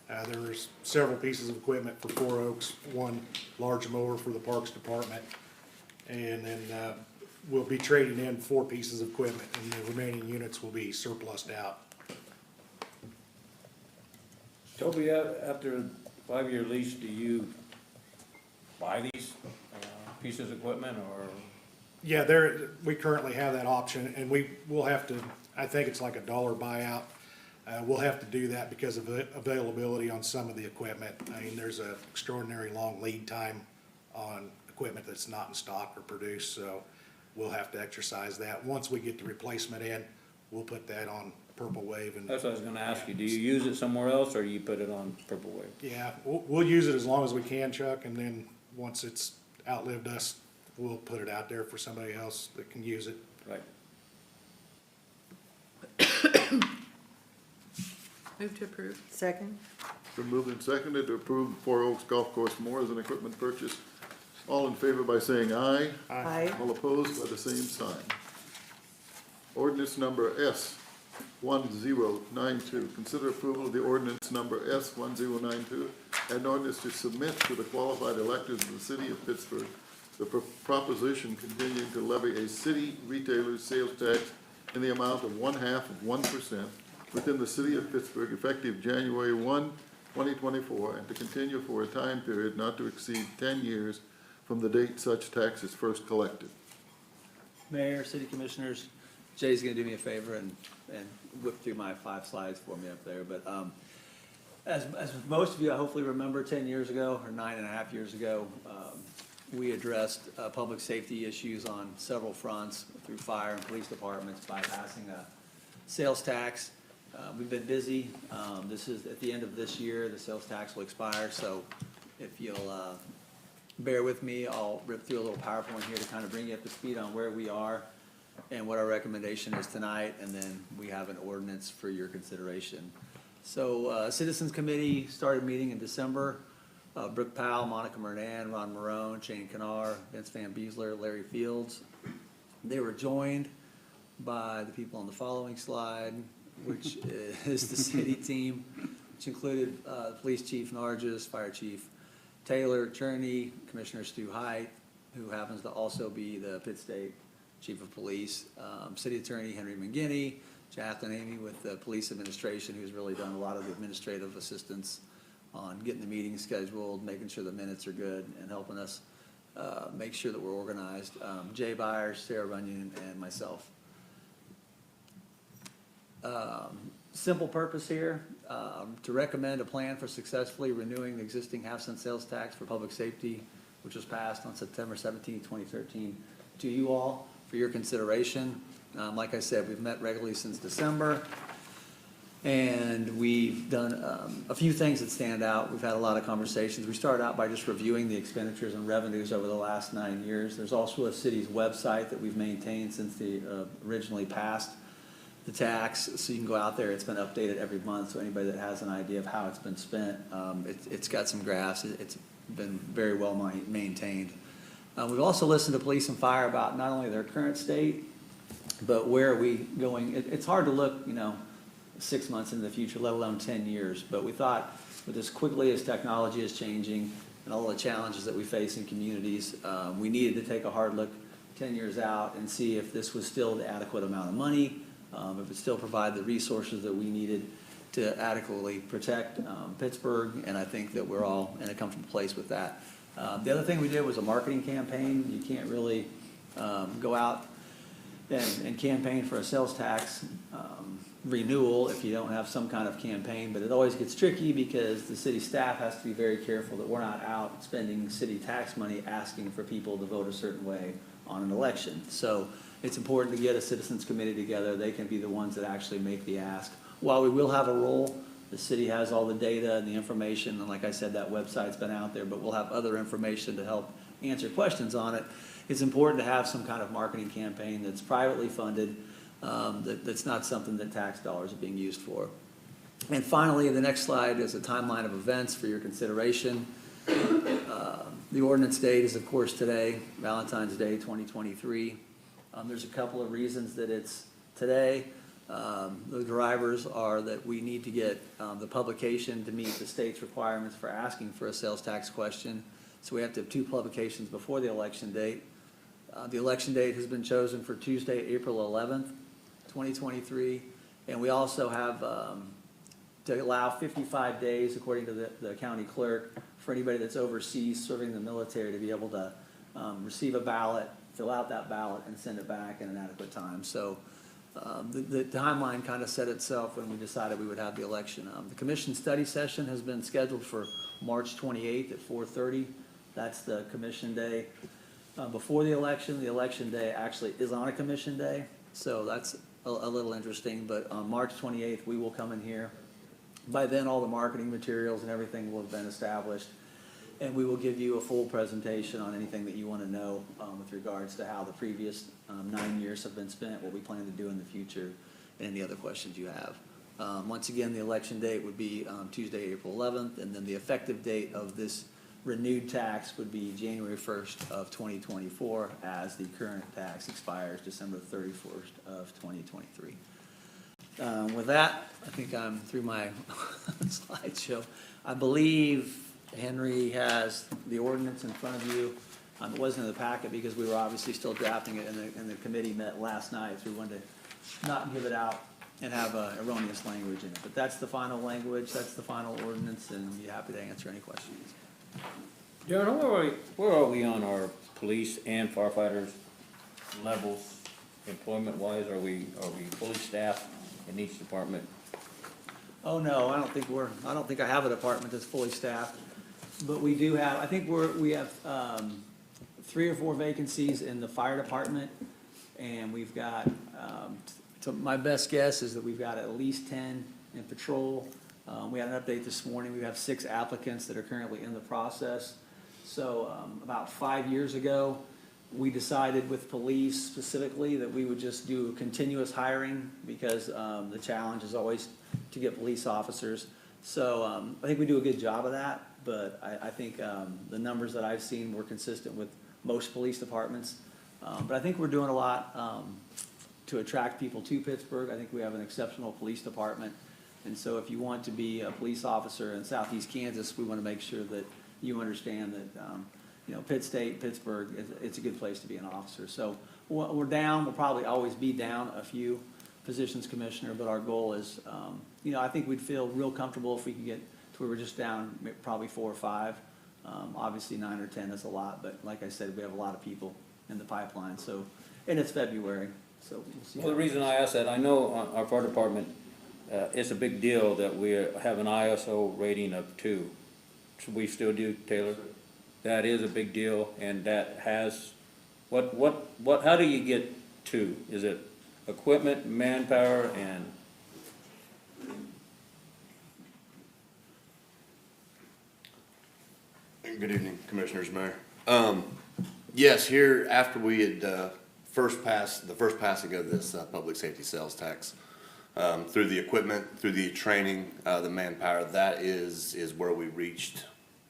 There's several pieces of equipment for Four Oaks, one large mower for the Parks Department, and then we'll be trading in 4 pieces of equipment, and the remaining units will be surplused out. Toby, after a 5-year lease, do you buy these pieces of equipment, or? Yeah, we currently have that option, and we'll have to, I think it's like $1 buyout. We'll have to do that because of availability on some of the equipment. I mean, there's an extraordinary long lead time on equipment that's not in stock or produced, so we'll have to exercise that. Once we get the replacement in, we'll put that on Purple Wave. And That's what I was gonna ask you, do you use it somewhere else, or you put it on Purple Wave? yeah, we'll use it as long as we can, Chuck, and then once it's outlived us, we'll put it out there for somebody else that can use it. Right. Move to approve. Second? Been moved and seconded to approve the Four Oaks Golf Course mowers and equipment purchase. All in favor by saying aye. Aye. All opposed by the same sign. Ordinance number S 1092. Consider approval of the ordinance number S 1092, an ordinance to submit to the qualified electors of the city of Pittsburgh the proposition continuing to levy a city retailer's sales tax in the amount of 0.5% within the city of Pittsburgh effective January 1, 2024, and to continue for a time period not to exceed 10 years from the date such tax is first collected. Mayor, city commissioners, Jay's gonna do me a favor and whip through my 5 slides for me up there, but, as most of you hopefully remember, 10 years ago, or 9.5 years ago, we addressed, public safety issues on several fronts through fire and police departments by passing a sales tax. We've been busy. This is at the end of this year, the sales tax will expire, so if you'll, bear with me, I'll rip through a little PowerPoint here to kind of bring you up to speed on where we are and what our recommendation is tonight, and then we have an ordinance for your consideration. So, Citizens Committee started meeting in December. Brooke Powell, Monica Mernan, Ron Marone, Shane Kennar, Vince Van Beesler, Larry Fields. They were joined by the people on the following slide, which is the city team, which included Police Chief Nargis, Fire Chief Taylor Cherney, Commissioner Stu Height, who happens to also be the Pitt State Chief of Police, City Attorney Henry McGinney, Jacqueline Amy with the Police Administration, who's really done a lot of the administrative assistance on getting the meetings scheduled, making sure the minutes are good, and helping us make sure that we're organized. Jay Byers, Sarah Runyon, and myself. Simple purpose here, to recommend a plan for successfully renewing the existing half-cent sales tax for public safety, which was passed on September 17, 2013, to you all for your consideration. Like I said, we've met regularly since December, and we've done a few things that stand out. We've had a lot of conversations. We started out by just reviewing the expenditures and revenues over the last 9 years. There's also a city's website that we've maintained since they originally passed the tax, so you can go out there. It's been updated every month, so anybody that has an idea of how it's been spent, it's got some graphs. It's been very well maintained. We've also listened to police and fire about not only their current state, but where are we going. It's hard to look, 6 months into the future, let alone 10 years. But we thought, with as quickly as technology is changing and all the challenges that we face in communities, we needed to take a hard look 10 years out and see if this was still the adequate amount of money, if it still provided the resources that we needed to adequately protect Pittsburgh, and I think that we're all in a comfortable place with that. The other thing we did was a marketing campaign. You can't really go out and campaign for a sales tax renewal if you don't have some kind of campaign, but it always gets tricky because the city staff has to be very careful that we're not out spending city tax money asking for people to vote a certain way on an election. So it's important to get a citizens committee together. They can be the ones that actually make the ask. While we will have a role, the city has all the data and the information, and like I said, that website's been out there, but we'll have other information to help answer questions on it. It's important to have some kind of marketing campaign that's privately funded, that's not something that tax dollars are being used for. And finally, the next slide is a timeline of events for your consideration. The ordinance date is, of course, today, Valentine's Day 2023. There's a couple of reasons that it's today. The drivers are that we need to get the publication to meet the state's requirements for asking for a sales tax question. So we have to have 2 publications before the election date. The election date has been chosen for Tuesday, April 11th, 2023. And we also have to allow 55 days, according to the county clerk, for anybody that's overseas serving the military to be able to receive a ballot, fill out that ballot, and send it back in an adequate time. So the timeline kind of set itself when we decided we would have the election. The commission study session has been scheduled for March 28th at 4:30. That's the commission day. Before the election day actually is on a commission day, so that's a little interesting. But on March 28th, we will come in here. By then, all the marketing materials and everything will have been established, and we will give you a full presentation on anything that you want to know with regards to how the previous 9 years have been spent, what we plan to do in the future, and any other questions you have. Once again, the election date would be Tuesday, April 11th, and then the effective date of this renewed tax would be January 1st of 2024, as the current tax expires December 31st of 2023. With that, I think I'm through my slideshow. I believe Henry has the ordinance in front of you. It wasn't in the packet because we were obviously still drafting it, and the committee met last night, so we wanted to not give it out and have erroneous language in it. But that's the final language, that's the final ordinance, and I'd be happy to answer any questions. Darren, where are we on our police and firefighters levels, employment-wise? Are we fully staffed in each department? Oh, no, I don't think I have a department that's fully staffed, but we do have, I think we have 3 or 4 vacancies in the fire department, and we've got, so my best guess is that we've got at least 10 in patrol. We had an update this morning, we have 6 applicants that are currently in the process. So about 5 years ago, we decided with police specifically that we would just do continuous hiring because the challenge is always to get police officers. So I think we do a good job of that, but I think the numbers that I've seen were consistent with most police departments. But I think we're doing a lot to attract people to Pittsburgh. I think we have an exceptional police department. And so if you want to be a police officer in Southeast Kansas, we want to make sure that you understand that Pitt State, Pittsburgh, it's a good place to be an officer. So we're down, we'll probably always be down a few positions, Commissioner, but our goal is, I think we'd feel real comfortable if we could get to where we're just down probably 4 or 5. Obviously 9 or 10 is a lot, but like I said, we have a lot of people in the pipeline, so, and it's February, so we'll see. Well, the reason I asked that, I know our fire department, it's a big deal that we have an ISO rating of 2. Should we still do, Taylor? That is a big deal, and that has, how do you get 2? Is it equipment, manpower, and? Good evening, Commissioners, Mayor. Yes, here, after we had first passing of this public safety sales tax, through the equipment, through the training, the manpower, that is where we reached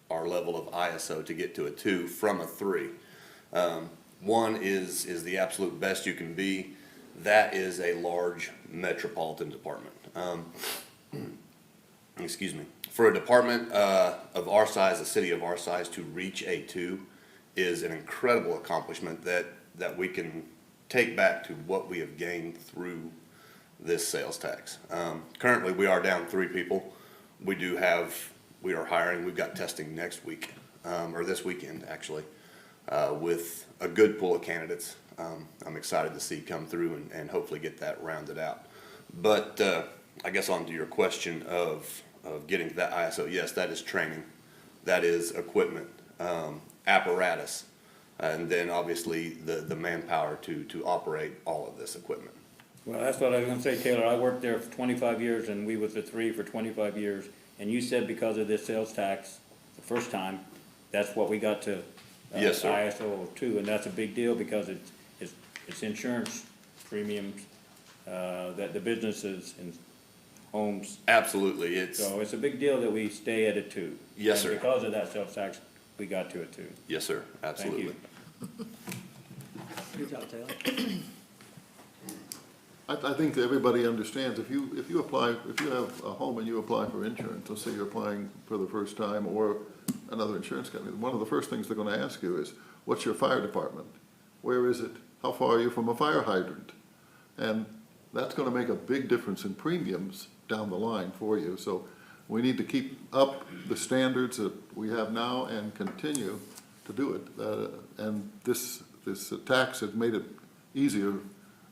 our level of ISO to get to a 2 from a 3. 1 is the absolute best you can be. That is a large metropolitan department. Excuse me. For a department of our size, a city of our size, to reach a 2 is an incredible accomplishment that we can take back to what we have gained through this sales tax. Currently, we are down 3 people. We are hiring. We've got testing next week, or this weekend, actually, with a good pool of candidates. I'm excited to see come through and hopefully get that rounded out. But I guess on to your question of getting to that ISO, yes, that is training. That is equipment, apparatus. and then obviously the manpower to operate all of this equipment. Well, that's what I was gonna say, Taylor. I worked there for 25 years and we was the three for 25 years. And you said because of this sales tax, the first time, that's what we got to. Yes, sir. ISO 2, and that's a big deal because it's insurance premiums, that the businesses and homes. Absolutely, it's, So it's a big deal that we stay at it too. Yes, And sir. because of that sales tax, we got to it too. yes, sir, absolutely. Good job, Taylor. I think that everybody understands, if you have a home and you apply for insurance, let's say you're applying for the first time or another insurance company, one of the first things they're gonna ask you is, what's your fire department? Where is it? How far are you from a fire hydrant? And that's gonna make a big difference in premiums down the line for you. So we need to keep up the standards that we have now and continue to do it. And this tax has made it easier,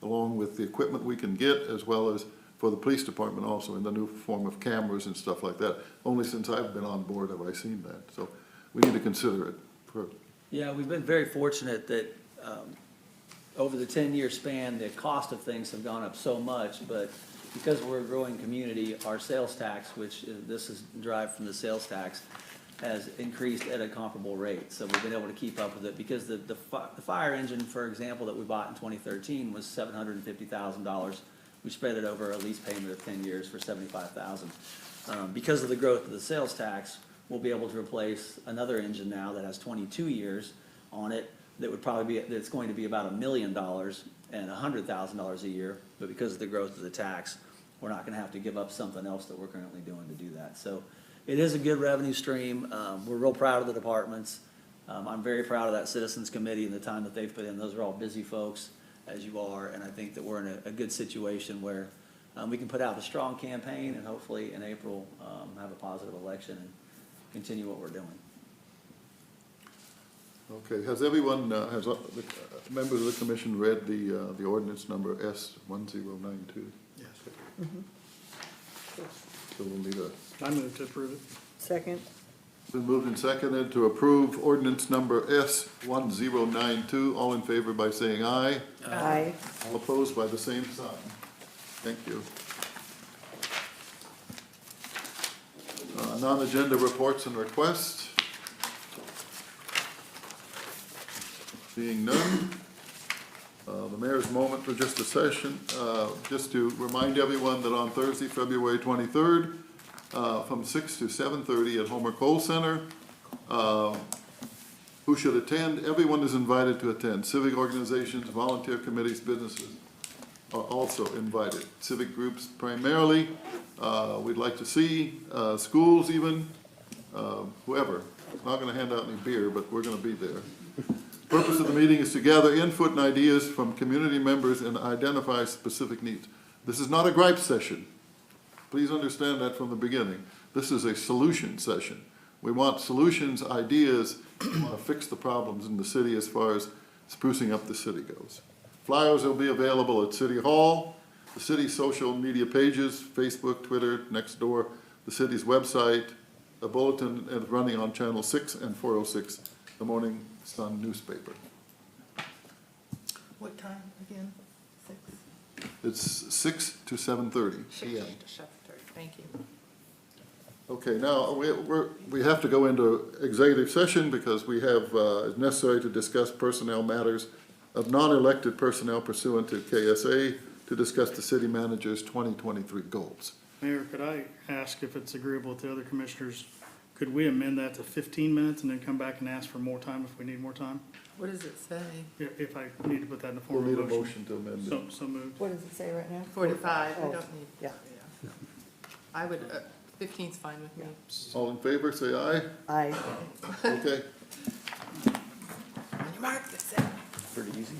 along with the equipment we can get, as well as for the police department also, in the new form of cameras and stuff like that. Only since I've been on board have I seen that, so we need to consider it. Yeah, we've been very fortunate that, over the 10-year span, the cost of things have gone up so much, but because we're a growing community, our sales tax, this is derived from the sales tax, has increased at a comparable rate. So we've been able to keep up with it, because the fire engine, for example, that we bought in 2013 was $750,000. We spread it over a lease payment of 10 years for $75,000. Because of the growth of the sales tax, we'll be able to replace another engine now that has 22 years on it, that would probably that's going to be about $1 million and $100,000 a year. But because of the growth of the tax, we're not gonna have to give up something else that we're currently doing to do that. So it is a good revenue stream. We're real proud of the departments. I'm very proud of that citizens committee and the time that they've put in. Those are all busy folks, as you are, and I think that we're in a good situation where we can put out a strong campaign and hopefully in April have a positive election and continue what we're doing. Okay, has everyone, members of the commission read the ordinance number S1092? Yes. So we'll need I move to approve it. Second. been moved and seconded to approve ordinance number S1092. All in favor by saying aye. Aye. All opposed by the same sign. Thank you. Non-agenda reports and requests. Seeing none. The mayor's moment for just a session. Just to remind everyone that on Thursday, February 23rd, from 6 to 7:30 at Homer Cole Center, who should attend? Everyone is invited to attend. Civic organizations, volunteer committees, businesses are also invited. Civic groups primarily, we'd like to see, schools even, whoever. Not gonna hand out any beer, but we're gonna be there. Purpose of the meeting is to gather input and ideas from community members and identify specific needs. This is not a gripe session. Please understand that from the beginning. This is a solution session. We want solutions, ideas, we want to fix the problems in the city as far as sprucing up the city goes. Flyers will be available at City Hall, the city's social media pages, Facebook, Twitter, Nextdoor, the city's website. A bulletin is running on Channel 6 and 406, the Morning Sun newspaper. What time again? 6? It's 6 to 7:30 p.m. Thank you. Okay, now, we have to go into executive session because we have, it's necessary to discuss personnel matters of non-elected personnel pursuant to KSA to discuss the city manager's 2023 goals. Mayor, could I ask if it's agreeable with the other commissioners, could we amend that to 15 minutes and then come back and ask for more time if we need more time? What does it say? If I need to put that in the We'll form of need a a motion. motion to amend it. So moved. What does it say right now? 45, we Oh, don't need. yeah. I would, 15's fine with me. All in favor, say aye. Aye. Okay. On your mark, that's it. Pretty easy.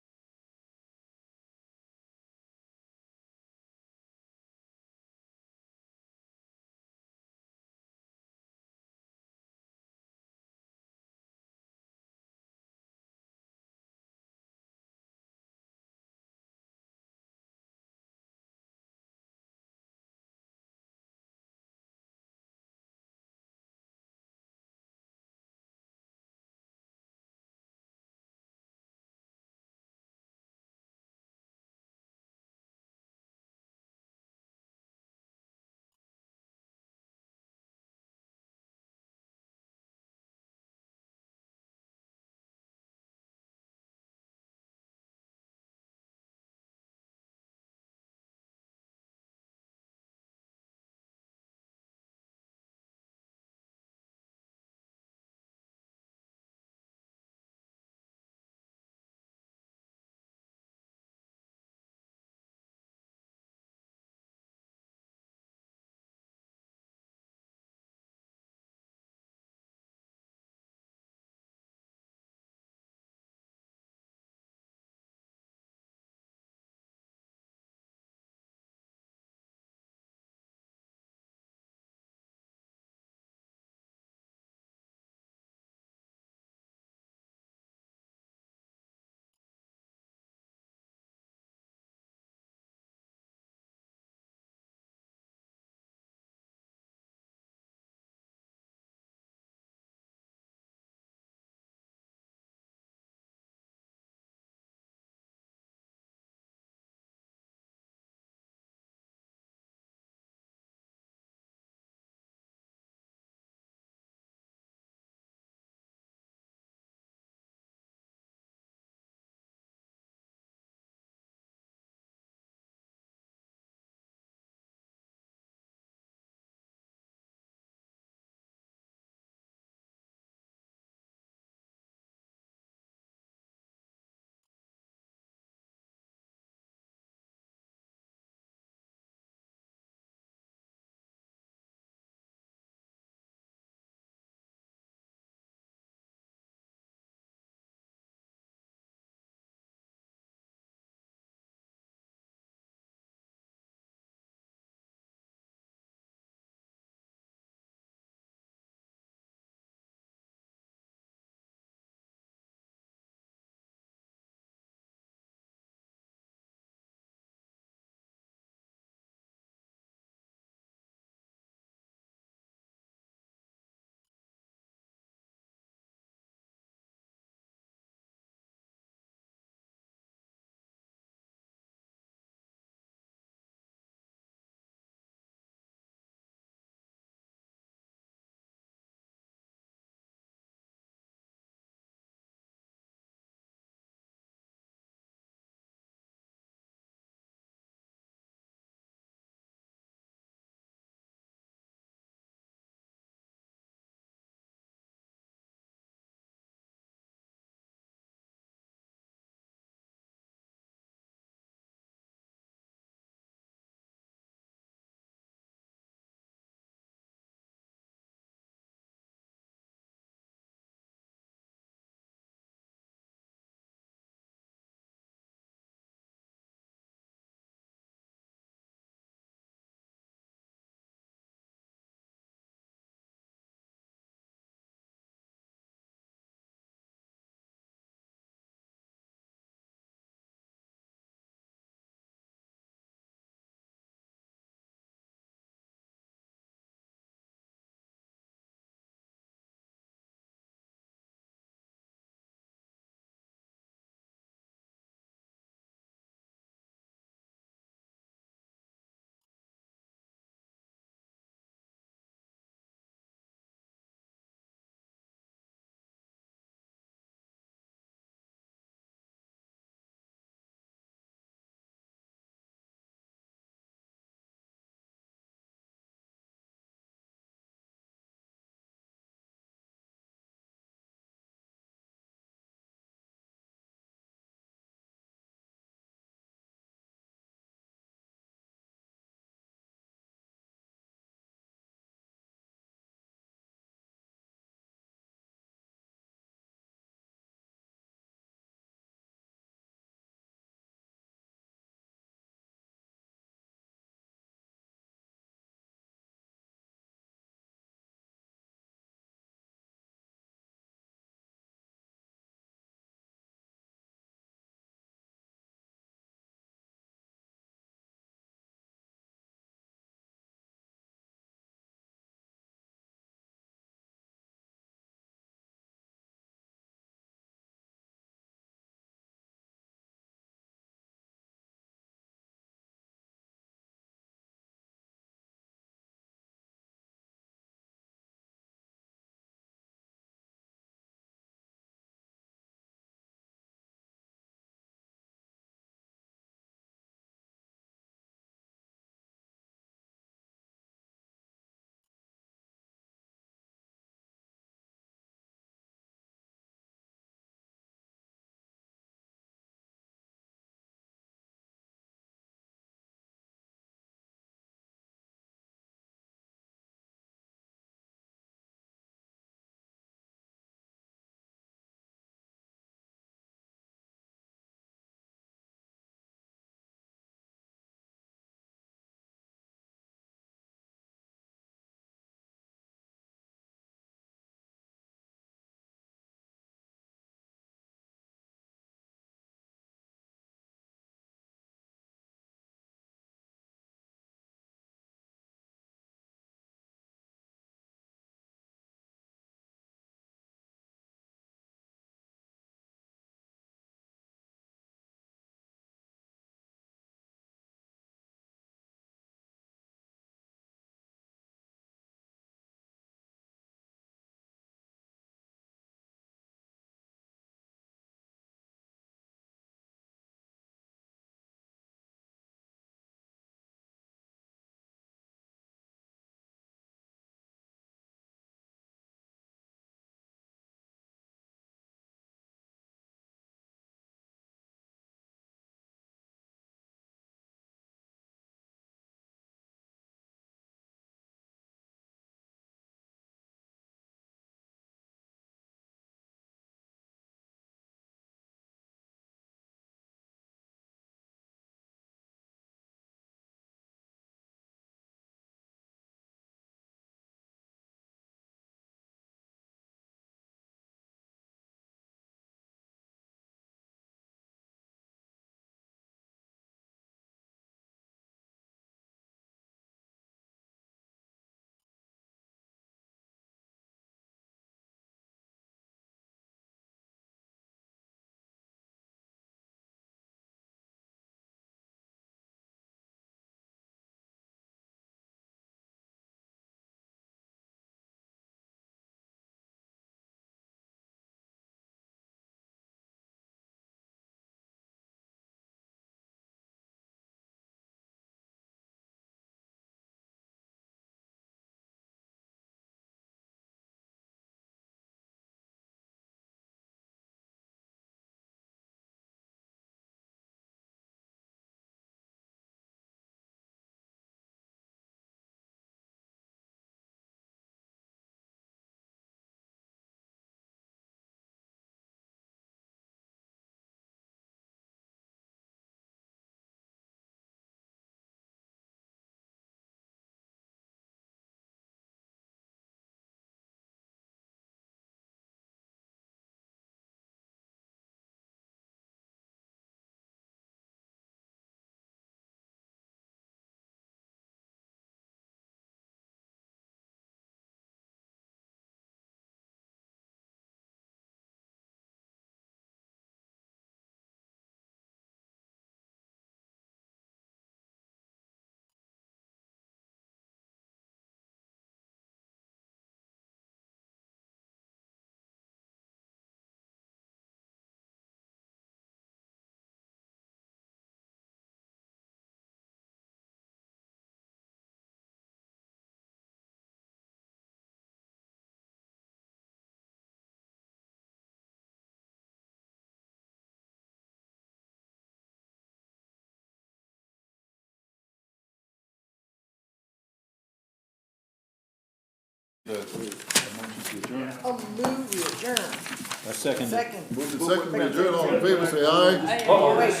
Oh, move the adjourn. A second. Second. Moved and seconded, we adjourn, all in favor, say aye. Wait.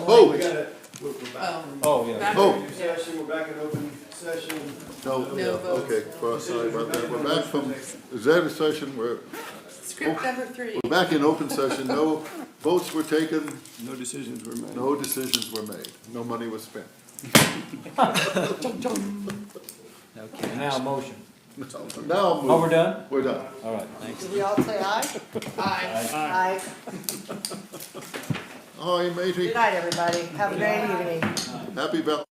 Vote. Oh, yeah. Vote. Session, we're back in open session. No, yeah, okay, well, sorry about that. We're back from executive session, we're Script number 3. back in open session, no votes were taken, No decisions were made. no decisions were made, no money was spent. Okay. Now, motion. Now, Oh, we're done? we're done. All right, thanks. Did we all say aye? Aye. Aye. Aye, matey, Good night, everybody. Have a great evening. happy Val.